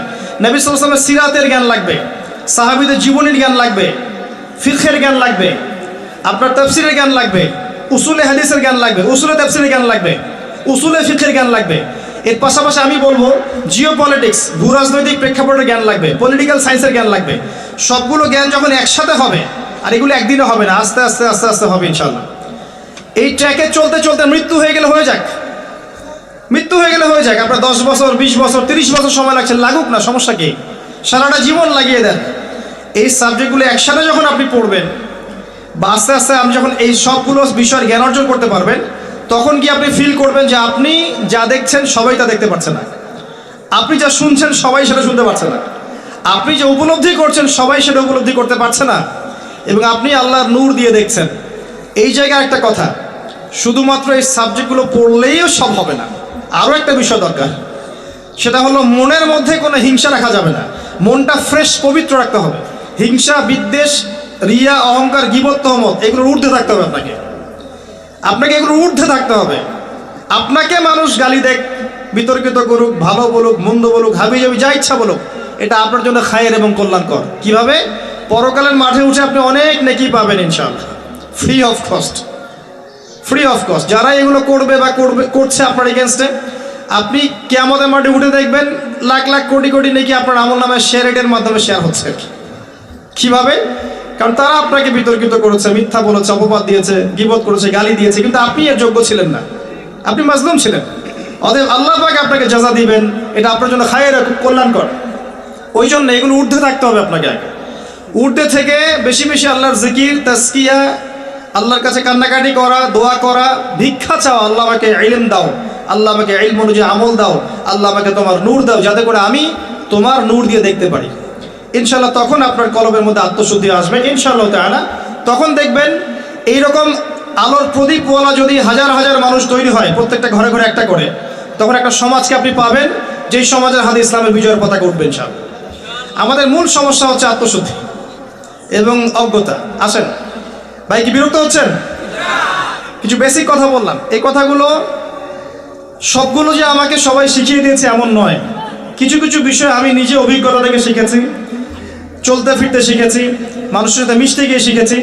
নবী সাল্লাল্লাহু আলাইহি ওয়াসাল্লামের সিরাতের জ্ঞান লাগবে, সাহাবীদের জীবনীর জ্ঞান লাগবে, ফিকহের জ্ঞান লাগবে, আপনার তাফসীরের জ্ঞান লাগবে, উসুলে হাদিসের জ্ঞান লাগবে, উসুলে তাফসীরের জ্ঞান লাগবে, উসুলে ফিকহের জ্ঞান লাগবে। এর পাশাপাশি আমি বলবো জিওপলিটিক্স, ভূরাজনৈতিক প্রেক্ষাপটের জ্ঞান লাগবে, পলিটিক্যাল সায়েন্সের জ্ঞান লাগবে। সবগুলো জ্ঞান যখন একসাথে হবে, আর এগুলো একদিনে হবে না, আস্তে আস্তে আস্তে আস্তে হবে ইনশাআল্লাহ। এই ট্র্যাকে চলতে চলতে মৃত্যু হয়ে গেলে হয়ে যাক, আপনার 10 বছর, 20 বছর, 30 বছর সময় লাগছে, লাগুক না, সমস্যা কি? সারাটা জীবন লাগিয়ে দেন। এই সাবজেক্টগুলো একসাথে যখন আপনি পড়বেন, বা আস্তে আস্তে আপনি যখন এই সবগুলো বিষয়ের জ্ঞান অর্জন করতে পারবেন, তখন কি আপনি ফিল করবেন যে আপনি যা দেখছেন সবাই তা দেখতে পাচ্ছে না, আপনি যা শুনছেন সবাই সেটা শুনতে পাচ্ছে না, আপনি যে উপলব্ধি করছেন সবাই সেটা উপলব্ধি করতে পারছে না, এবং আপনি আল্লাহর নূর দিয়ে দেখছেন। এই জায়গায় একটা কথা, শুধুমাত্র এই সাবজেক্টগুলো পড়লেইও সব হবে না, আরও একটা বিষয় দরকার, সেটা হলো মনের মধ্যে কোনো হিংসা রাখা যাবে না, মনটা ফ্রেশ পবিত্র রাখতে হবে। হিংসা, বিদ্বেষ, রিয়া, অহংকার, গীবত, তহমত এগুলোর ঊর্ধ্বে থাকতে হবে। আপনাকে এগুলোর ঊর্ধ্বে থাকতে হবে। আপনাকে মানুষ গালি দেখ, বিতর্কিত করুক, ভালো বলুক, মন্দ বলুক, হাবি যাবি যা ইচ্ছা বলুক, এটা আপনার জন্য খায়ের এবং কল্যাণকর। কিভাবে? পরকালের মাঠে উঠে আপনি অনেক নেকি পাবেন ইনশাআল্লাহ, free of cost. Free of cost যারা এগুলো করবে বা করছে আপনার এগেনস্টে, আপনি কিয়ামতের মাঠে উঠে দেখবেন লাখ লাখ কোটি কোটি নেকি আপনার আমল নামে শেয়ারের মাধ্যমে শেয়ার হচ্ছে। কিভাবে? কারণ তারা আপনাকে বিতর্কিত করেছে, মিথ্যা বলেছে, অপবাদ দিয়েছে, গীবত করেছে, গালি দিয়েছে, কিন্তু আপনি এর যোগ্য ছিলেন না, আপনি মাজলুম ছিলেন। অতএব আল্লাহ পাক আপনাকে জাযা দিবেন, এটা আপনার জন্য খায়ের, কল্যাণকর। ওই জন্য এগুলো ঊর্ধ্বে থাকতে হবে আপনাকে। ঊর্ধ্বে থেকে বেশি বেশি আল্লাহর জিকির, তাজকিয়া, আল্লাহর কাছে কান্নাকাটি করা, দোয়া করা, ভিক্ষা চাওয়া, আল্লাহ আমাকে ইলম দাও, আল্লাহ আমাকে ইলম অনুযায়ী আমল দাও, আল্লাহ আমাকে তোমার নূর দাও, যাতে করে আমি তোমার নূর দিয়ে দেখতে পারি। ইনশাআল্লাহ তখন আপনার কলবের মধ্যে আত্মশুদ্ধি আসবে ইনশাআল্লাহ তাআলা। তখন দেখবেন এইরকম আলোর প্রদীপওয়ালা যদি হাজার হাজার মানুষ তৈরি হয়, প্রত্যেকটা ঘরে ঘরে একটা করে, তখন একটা সমাজকে আপনি পাবেন, যেই সমাজের হাতে ইসলামের বিজয়ের পতাকা উঠবে ইনশাআল্লাহ। আমাদের মূল সমস্যা হচ্ছে আত্মশুদ্ধি এবং অজ্ঞতা। আসেন ভাই, কি বিরক্ত হচ্ছেন? কিছু বেসিক কথা বললাম, এই কথাগুলো সবগুলো যে আমাকে সবাই শিখিয়ে দিয়েছে এমন নয়। কিছু কিছু বিষয় আমি নিজে অভিজ্ঞতা থেকে শিখেছি, চলতে ফিরতে শিখেছি, মানুষের সাথে মিশতে গিয়ে শিখেছি।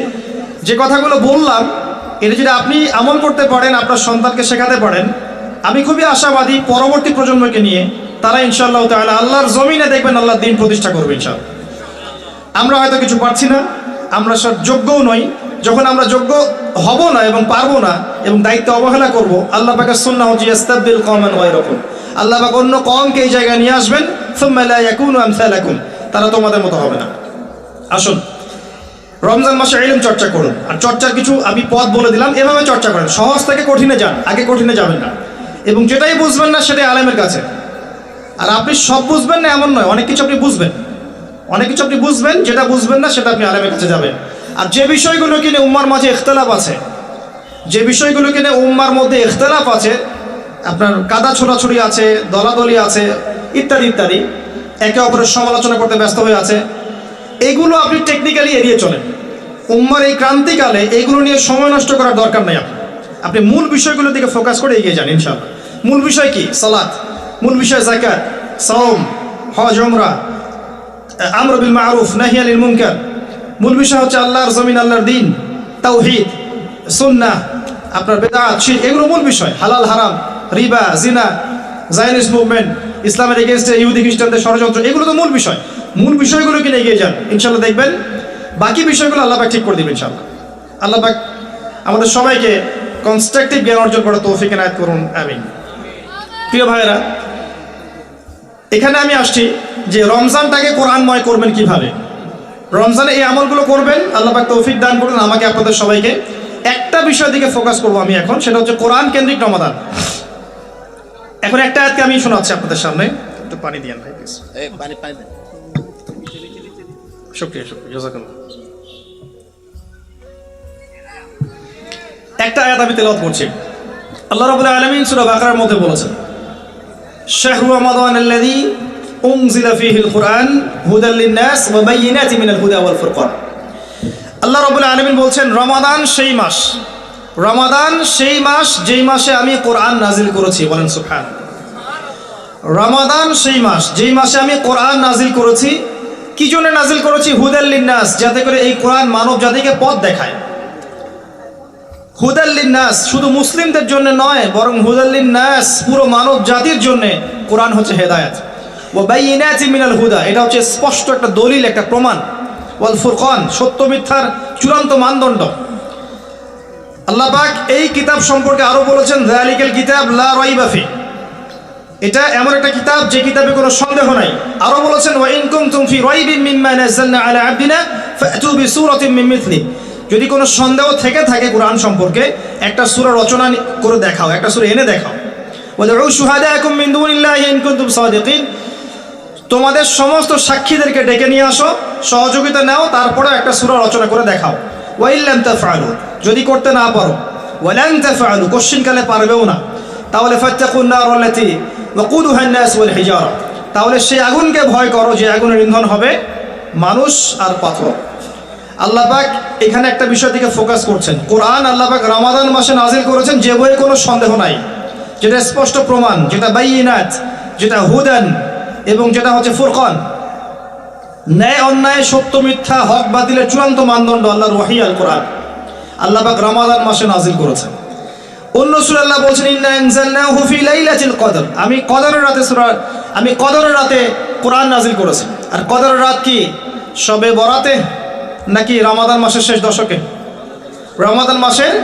যে কথাগুলো বললাম, এটা যদি আপনি আমল করতে পারেন, আপনার সন্তানকে শেখাতে পারেন, আমি খুবই আশাবাদী পরবর্তী প্রজন্মকে নিয়ে তারা ইনশাআল্লাহ তাআলা আল্লাহর জমিনে দেখবেন আল্লাহর দ্বীন প্রতিষ্ঠা করবে ইনশাআল্লাহ। আমরা হয়তো কিছু পারছি না, আমরা সব যোগ্যও নই। যখন আমরা যোগ্য হব না এবং পারবো না এবং দায়িত্ব অবহেলা করব, আল্লাহ পাকের সুন্নাহ হচ্ছে ইস্তাবদিল কওমান গায়রাকুম, আল্লাহ পাক অন্য কওমকে এই জায়গায় নিয়ে আসবেন, সুম্মা লা ইয়াকুনু আমসালাকুম, তারা তোমাদের মতো হবে না। আসুন, রমজান মাসে ইলম চর্চা করুন। আর চর্চার কিছু আমি পথ বলে দিলাম, এভাবে চর্চা করেন। সহজ থেকে কঠিনে যান, আগে কঠিনে যাবেন না, এবং যেটাই বুঝবেন না সেটাই আলেমের কাছে। আর আপনি সব বুঝবেন না এমন নয়, অনেক কিছু আপনি বুঝবেন, অনেক কিছু আপনি বুঝবেন, যেটা বুঝবেন না সেটা আপনি আলেমের কাছে যাবেন। আর যে বিষয়গুলো কিনে উম্মার মাঝে ইখতিলাফ আছে, যে বিষয়গুলো কিনে উম্মার মধ্যে ইখতিলাফ আছে, আপনার কাদা ছোড়াছুড়ি আছে, দলাদলি আছে, ইত্যাদি ইত্যাদি, একে অপরের সমালোচনা করতে ব্যস্ত হয়ে আছে, এগুলো আপনি টেকনিক্যালি এড়িয়ে চলেন। উম্মার এই ক্রান্তিকালে এইগুলো নিয়ে সময় নষ্ট করার দরকার নেই। আপনি মূল বিষয়গুলোর দিকে ফোকাস করে এগিয়ে যান ইনশাআল্লাহ। মূল বিষয় কি? সালাত। মূল বিষয় যাকাত, সাওম, হজ, উমরা, আমর বিল মারুফ, নাহি আনিল মুনকার। মূল বিষয় হচ্ছে আল্লাহর জমিন, আল্লাহর দ্বীন, তাওহীদ, সুন্নাহ, আপনার বিদআত, শিরক, এগুলো মূল বিষয়। হালাল হারাম, রিবা, জিনা, জায়নিস্ট মুভমেন্ট, ইসলামের এগেইনস্টে ইহুদি খ্রিস্টানদের ষড়যন্ত্র, এগুলো তো মূল বিষয়। মূল বিষয়গুলোকে নিয়ে এগিয়ে যান ইনশাআল্লাহ, দেখবেন বাকি বিষয়গুলো আল্লাহ পাক ঠিক করে দেবেন ইনশাআল্লাহ। আল্লাহ পাক আমাদের সবাইকে কনস্ট্রাকটিভ জ্ঞান অর্জন করার তৌফিক এনায়েত করুন, আমিন। প্রিয় ভাইয়েরা, এখানে আমি আসছি যে রমজানটাকে কোরআনময় করবেন কিভাবে। রমজানে এই আমলগুলো করবেন, আল্লাহ পাক তৌফিক দান করুন আমাকে, আপনাদের সবাইকে। একটা বিষয়ের দিকে ফোকাস করবো আমি এখন, সেটা হচ্ছে কোরআন কেন্দ্রিক রমাদান। এখন একটা আয়াতকে আমি শোনাচ্ছি আপনাদের সামনে, একটু পানি দিয়েন ভাই প্লিজ। পানি পানি দেন। শুকরিয়া, শুকরিয়া, জাযাকাল্লাহ। একটা আয়াত আমি তেলাওয়াত করছি। আল্লাহ রাব্বুল আলামিন সূরা বাকারার মধ্যে বলেছেন, শাহরু রমাদানাল্লাযী উনজিলা ফীহিল কুরআন হুদাল লিন-নাস ওয়া বায়িনাতিন মিনাল হুদা ওয়াল ফুরকান। আল্লাহ রাব্বুল আলামিন বলছেন, রমাদান সেই মাস, রমাদান সেই মাস যেই মাসে আমি কোরআন নাজিল করেছি। বলেন সুবহানাল্লাহ। রমাদান সেই মাস যেই মাসে আমি কোরআন নাজিল করেছি। কি জন্য নাজিল করেছি? হুদাল লিন-নাস, যাতে করে এই কোরআন মানব জাতিকে পথ দেখায়। হুদাল লিন-নাস শুধু মুসলিমদের জন্য নয়, বরং হুদাল লিন-নাস পুরো মানব জাতির জন্য কোরআন হচ্ছে হেদায়েত। ওয়া বায়িনাতিন মিনাল হুদা, এটা হচ্ছে স্পষ্ট একটা দলিল, একটা প্রমাণ। ওয়াল ফুরকান, সত্য মিথ্যার চূড়ান্ত মানদণ্ড। আল্লাহ পাক এই কিতাব সম্পর্কে আরো বলেছেন, যালিকাল কিতাব লা রাইবা ফি, এটা এমন একটা কিতাব যে কিতাবে কোনো সন্দেহ নাই। আরো বলেছেন, ওয়া ইন কুনতুম ফি রাইবিন মিম্মা নাযালনা আলা আবদিনা ফাতু বিসূরাতিন মিন মিথলি, যদি কোনো সন্দেহ থেকে থাকে কোরআন সম্পর্কে একটা সূরা রচনা করে দেখাও, একটা সূরা এনে দেখাও। ওয়াদউ শুহাদাকুম মিন দুনিল্লাহি ইন কুনতুম সাদিকিন, তোমাদের সমস্ত সাক্ষীদেরকে ডেকে নিয়ে আসো, সহযোগিতা নাও, তারপরে একটা সূরা রচনা করে দেখাও। ওয়া ইল্লাম তাফআলু, যদি করতে না পারো, ওয়ালান তাফআলু, কোশ্চিনকালে পারবেও না, তাহলে ফাত্তাকুন নার আল্লাতী ওয়াকুদুহা আন-নাস ওয়াল হিজারা, তাহলে সেই আগুনকে ভয় করো যে আগুনের ইন্ধন হবে মানুষ আর পাথর। আল্লাহ পাক এখানে একটা বিষয় দিকে ফোকাস করছেন। কোরআন আল্লাহ পাক রমাদান মাসে নাজিল করেছেন, যে বইয়ে কোনো সন্দেহ নাই, যেটা স্পষ্ট প্রমাণ, যেটা বাইয়িনাত, যেটা হুদান, এবং যেটা হচ্ছে ফুরকান, ন্যায় অন্যায়, সত্য মিথ্যা, হক বাতিলের চূড়ান্ত মানদণ্ড আল্লাহর ওয়াহী আল কোরআন আল্লাহ পাক রমাদান মাসে নাজিল করেছেন। অন্য সূরা আল্লাহ বলছেন ইন্না আনজালনাহু ফি লাইলাতিল কদর, আমি কদরের রাতে কোরআন নাজিল করেছি। আর কদরের রাত কি শবে বরাতে নাকি রমাদান মাসের শেষ দশকে? রমাদান মাসের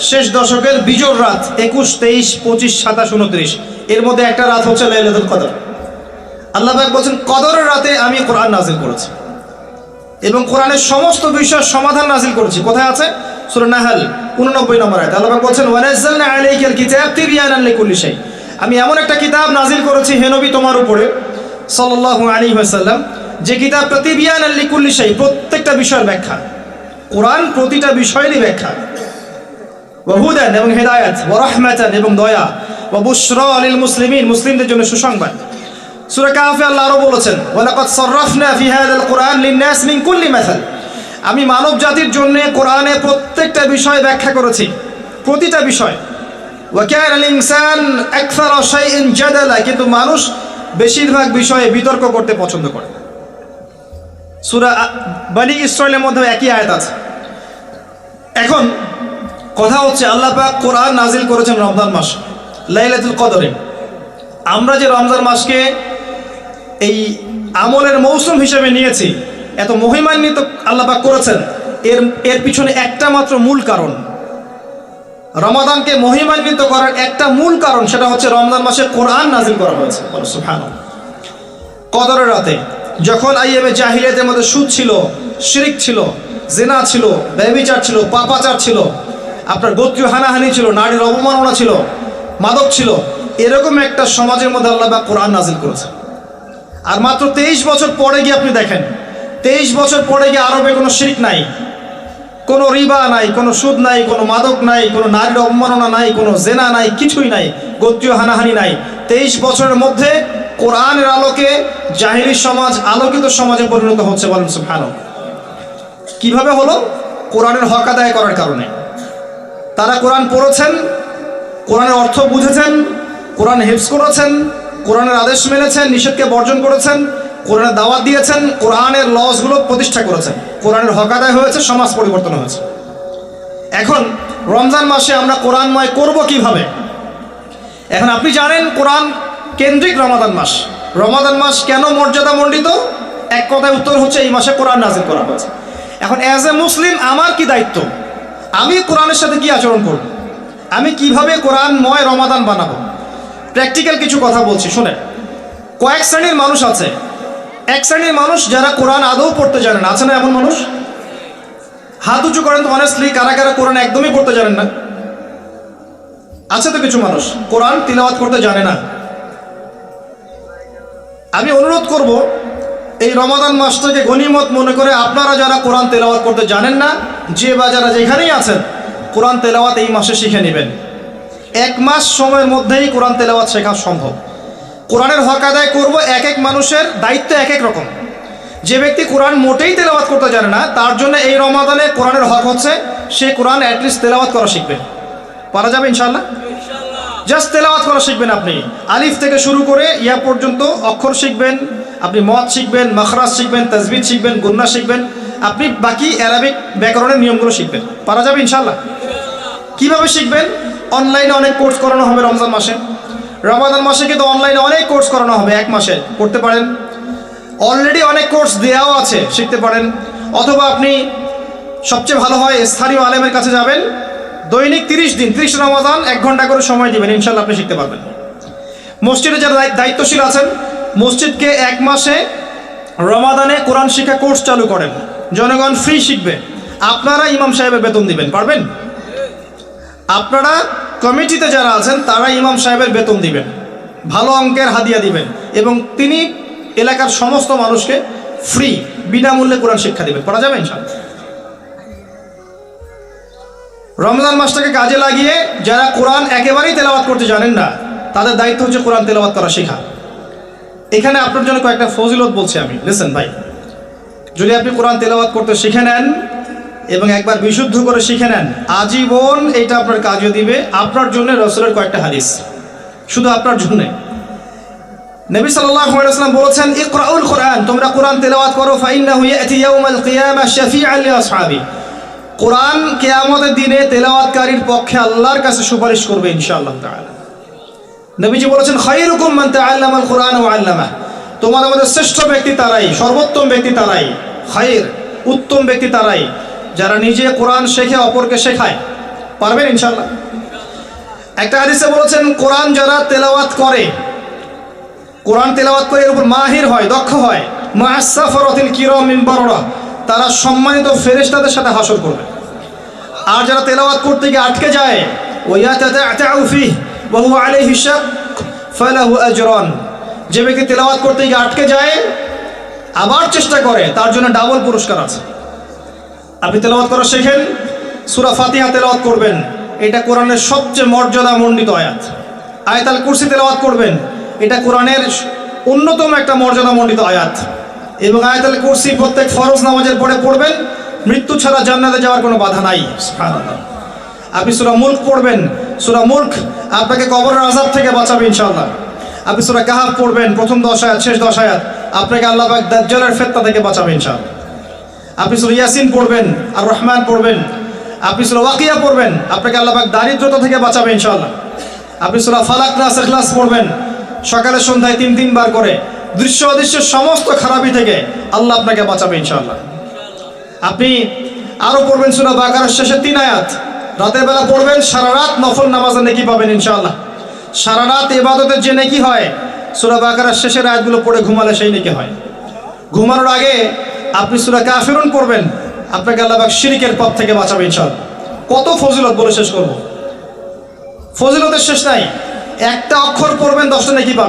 শেষ দশকের বিজোড় রাত 21, 23, 25, 27, 29, এর মধ্যে একটা রাত হচ্ছে লাইলাতুল কদর। আল্লাহ পাক বলছেন কদরের রাতে আমি কোরআন নাজিল করেছি এবং কোরআনের সমস্ত বিষয়ের সমাধান নাজিল করেছি। কোথায় আছে? সূরা নাহল 89 নম্বর আয়াত আল্লাহ পাক বলছেন ওয়ানাজ্জালনা আলাইকাল কিতাব তিবয়ানান লিকুল্লি শাই, আমি এমন একটা কিতাব নাজিল করেছি হে নবী তোমার উপরে সাল্লাল্লাহু আলাইহি ওয়াসাল্লাম, যে কিতাবটা তিবয়ানান লিকুল্লি শাই, প্রত্যেকটা বিষয়ের ব্যাখ্যা। কোরআন প্রতিটা বিষয়েরই ব্যাখ্যা। ওয়া হুদান, এবং হেদায়েত, ওয়া রাহমাতান, এবং দয়া, ওয়া বুশরা লিল মুসলিমিন, মুসলিমদের জন্য সুসংবাদ। সূরা কাহফে আল্লাহ আরো বলেছেন ওয়ালাকাদ সাররাফনা ফি হাযাল কুরআন লিন-নাস মিন কুল্লি মাসাল, আমি মানব জাতির জন্য কোরআনে প্রত্যেকটা বিষয় ব্যাখ্যা করেছি, প্রতিটা বিষয়। ওয়া কানাল ইনসান আকসারা শাইইন জাদালা, কিন্তু মানুষ বেশিরভাগ বিষয়ে বিতর্ক করতে পছন্দ করে। সূরা বনী ইসরাঈলের মধ্যে একই আয়াত আছে। এখন কথা হচ্ছে আল্লাহ পাক কোরআন নাজিল করেছেন রমজান মাস লাইলাতুল কদরে। আমরা যে রমজান মাসকে এই আমলের মৌসুম হিসেবে নিয়েছি, এত মহিমান্বিত আল্লাহ পাক করেছেন, এর পিছনে একটা মাত্র মূল কারণ, রমাদানকে মহিমান্বিত করার একটা মূল কারণ, সেটা হচ্ছে রমজান মাসে কোরআন নাজিল করা হয়েছে। সুবহানাল্লাহ। কদরের রাতে যখন আইয়ামে জাহিলিয়াতের মধ্যে সুদ ছিল, শিরক ছিল, জিনা ছিল, ব্যভিচার ছিল, পাপাচার ছিল, আপনার গোত্রীয় হানাহানি ছিল, নারীর অবমাননা ছিল, মাদক ছিল, এরকম একটা সমাজের মধ্যে আল্লাহ পাক কোরআন নাজিল করেছে। আর মাত্র 23 বছর পরে গিয়ে আপনি দেখেন, 23 বছর পরে গিয়ে আরবে কোনো শিরক নাই, কোনো রিবা নাই, কোনো সুদ নাই, কোনো মাদক নাই, কোনো নারীর অবমাননা নাই, কোনো জেনা নাই, কিছুই নাই, গোত্রীয় হানাহানি নাই। 23 বছরের মধ্যে কোরআনের আলোকে জাহিলি সমাজ আলোকিত সমাজে পরিণত হচ্ছে। বলেন সুবহানাল্লাহ। কিভাবে হলো? কোরআনের হক আদায় করার কারণে। তারা কোরআন পড়েছেন, কোরআনের অর্থ বুঝেছেন, কোরআন হিফজ করেছেন, কোরআনের আদেশ মেনেছেন, নিষেধকে বর্জন করেছেন, কোরআনের দাওয়াত দিয়েছেন, কোরআনের লসগুলো প্রতিষ্ঠা করেছেন, কোরআনের হক আদায় হয়েছে, সমাজ পরিবর্তন হয়েছে। এখন রমজান মাসে আমরা কোরআনময় করব কিভাবে? এখন আপনি জানেন কোরআন কেন্দ্রিক রমাদান মাস। রমাদান মাস কেন মর্যাদা মণ্ডিত? এক কথায় উত্তর হচ্ছে এই মাসে কোরআন নাজিল করা হয়েছে। এখন অ্যাজ এ মুসলিম আমার কি দায়িত্ব? আমি কোরআনের সাথে কি আচরণ করব? আমি কিভাবে কোরআনময় রমাদান বানাবো? প্র্যাকটিক্যাল কিছু কথা বলছি, শুনে। কয়েক শ্রেণীর মানুষ আছে। এক শ্রেণীর মানুষ যারা কোরআন আদৌ পড়তে জানেন না। আছে না এমন মানুষ? হাত উঁচু করেন তো অনেস্টলি, কারা কারা কোরআন একদমই পড়তে জানেন না? আছে তো কিছু মানুষ কোরআন তিলাওয়াত করতে জানে না। আমি অনুরোধ করব এই রমাদান মাসটাকে গনিমত মনে করে আপনারা যারা কোরআন তেলাওয়াত করতে জানেন না, যে বা যারা যেখানেই আছেন, কোরআন তেলাওয়াত এই মাসে শিখে নেবেন। 1 মাস সময়ের মধ্যেই কোরআন তেলাওয়াত শেখা সম্ভব। কোরআনের হক আদায় করব, এক এক মানুষের দায়িত্ব এক এক রকম। যে ব্যক্তি কোরআন মোটেই তেলাওয়াত করতে জানে না, তার জন্য এই রমাদানে কোরআনের হক হচ্ছে সে কোরআন অ্যাটলিস্ট তেলাওয়াত করা শিখবে। পারা যাবে ইনশাআল্লাহ? জাস্ট তেলাওয়াত করা শিখবেন। আপনি আলিফ থেকে শুরু করে ইয়া পর্যন্ত অক্ষর শিখবেন, আপনি মদ শিখবেন, মাখরাজ শিখবেন, তাজবিদ শিখবেন, গুন্না শিখবেন, আপনি বাকি অ্যারাবিক ব্যাকরণের নিয়মগুলো শিখবেন। পারা যাবে ইনশাআল্লাহ? কিভাবে শিখবেন? অনলাইনে অনেক কোর্স করানো হবে রমজান মাসে। রমাদান মাসে কিন্তু অনলাইনে অনেক কোর্স করানো হবে, 1 মাসে করতে পারেন। অলরেডি অনেক কোর্স দেওয়াও আছে, শিখতে পারেন। অথবা আপনি সবচেয়ে ভালো হয় স্থানীয় আলেমের কাছে যাবেন, দৈনিক 30 দিন 30 রমাদান 1 ঘন্টা করে সময় দিবেন, ইনশাল্লাহ আপনি শিখতে পারবেন। মসজিদে যারা দায়িত্বশীল আছেন, মসজিদকে 1 মাসে রমাদানে কোরআন শিক্ষা কোর্স চালু করেন, জনগণ ফ্রি শিখবে। আপনারা ইমাম সাহেবের বেতন দিবেন, পারবেন? আপনারা কমিটিতে যারা আছেন তারা ইমাম সাহেবের বেতন দিবেন, ভালো অঙ্কের হাদিয়া দিবেন, এবং তিনি এলাকার সমস্ত মানুষকে ফ্রি বিনামূল্যে কোরআন শিক্ষা দিবেন। করা যাবে ইনশাআল্লাহ? রমজান মাসটাকে কাজে লাগিয়ে যারা কোরআন একেবারেই তেলাওয়াত করতে জানেন না, তাদের দায়িত্ব হচ্ছে কোরআন তেলাওয়াত করা শেখা। এখানে আপনার জন্য কয়েকটা ফজিলত বলছি আমি, লিসেন ভাই। যদি আপনি কোরআন তেলাওয়াত করতে শিখে নেন এবং একবার বিশুদ্ধ করে শিখে নেন, আজীবন এটা আপনার কাজে দিবে। আপনার জন্য রাসূলের কয়েকটা হাদিস, শুধু আপনার জন্য। নবী সাল্লাল্লাহু আলাইহি ওয়াসাল্লাম বলেছেন, ইকরাউল কোরআন, তোমরা কোরআন তেলাওয়াত করো, ফাইন্নাহু ইয়াতি ইয়াউমাল কিয়ামাহ শাফিআন লিআসহাবি। কোরআন কিয়ামতের দিনে তেলাওয়াতকারীর পক্ষে আল্লাহর কাছে সুপারিশ করবে ইনশাআল্লাহ তাআলা। নবীজি বলেছেন, খায়রুকুম মান তাআল্লামাল কোরআন ওয়া আল্লামা। তোমাদের মধ্যে শ্রেষ্ঠ ব্যক্তি তারাই, সর্বোত্তম ব্যক্তি তারাই, খায়র উত্তম ব্যক্তি তারাই যারা নিজে কোরআন শেখে অপরকে শেখায়। পারবেন ইনশাআল্লাহ? একটা হাদিসে বলেছেন, কোরআন যারা তেলাওয়াত করে, কোরআন তেলাওয়াত করে এর উপর মাহির হয়, দক্ষ হয়, মা'আস সাফারাতিল কিরামিল বাররা, তারা সম্মানিত ফেরেশতাদের সাথে হাসর করবে। আর যারা তেলাওয়াত করতে গিয়ে আটকে যায়, ওয়ায়াতাতাউ ফিহি ওয়া হুয়া আলাইহি শাক ফালাহু আজরান, যে ব্যক্তি তেলাওয়াত করতে গিয়ে আটকে যায় আবার চেষ্টা করে, তার জন্য ডাবল পুরস্কার আছে। আপনি তেলাওয়াত করা শেখেন, সূরা ফাতিহা তেলাওয়াত করবেন, এটা কোরআনের সবচেয়ে মর্যাদামণ্ডিত আয়াত। আয়াতুল কুরসি তেলাওয়াত করবেন, এটা কোরআনের অন্যতম একটা মর্যাদামণ্ডিত আয়াত। এবং আয়াতুল কুরসি প্রত্যেক ফরজ নামাজের পরে পড়বেন, মৃত্যু ছাড়া জান্নাতে যাওয়ার কোনো বাধা নাই। সুবহানাল্লাহ। আপনি সূরা মুলক পড়বেন, সূরা মুলক আপনাকে কবরের আযাব থেকে বাঁচাবে ইনশাআল্লাহ। আপনি সূরা কাহাফ পড়বেন, প্রথম 10 আয়াত শেষ 10 আয়াত, আপনাকে আল্লাহ পাক দাজ্জালের ফিতনা থেকে বাঁচাবে ইনশাআল্লাহ। আপনি সূরা ইয়াসিন পড়বেন, আর রহমান পড়বেন, আপনি সূরা ওয়াকিয়া পড়বেন, আপনাকে আল্লাহ পাক দারিদ্রতা থেকে বাঁচাবে ইনশাআল্লাহ। আপনি সূরা ফালাক নাস ইখলাস পড়বেন, সকালে সন্ধ্যায় 3 বার করে, দৃশ্য অদৃশ্যের সমস্ত খারাপি থেকে আল্লাহ আপনাকে বাঁচাবে ইনশাআল্লাহ। আপনি আরও পড়বেন সূরা বাকারার শেষের 3 আয়াত, রাতের বেলা পড়বেন, সারা রাত নফল নামাজের নেকি পাবেন ইনশাআল্লাহ। সারা রাত ইবাদতের যে নেকি হয়, সূরা বাকারার শেষের আয়াতগুলো পড়ে ঘুমালে সেই নেকি হয়। ঘুমানোর আগে আপনি সূরা কাফিরুন পড়বেন, আপনাকে আল্লাহ পাক শিরকের পাপ থেকে বাঁচাবে ইনশাআল্লাহ। কত ফজিলত বলে শেষ করব, ফজিলতের শেষ নাই। একটা অক্ষর পড়বেন 10টা নেকি পাবেন।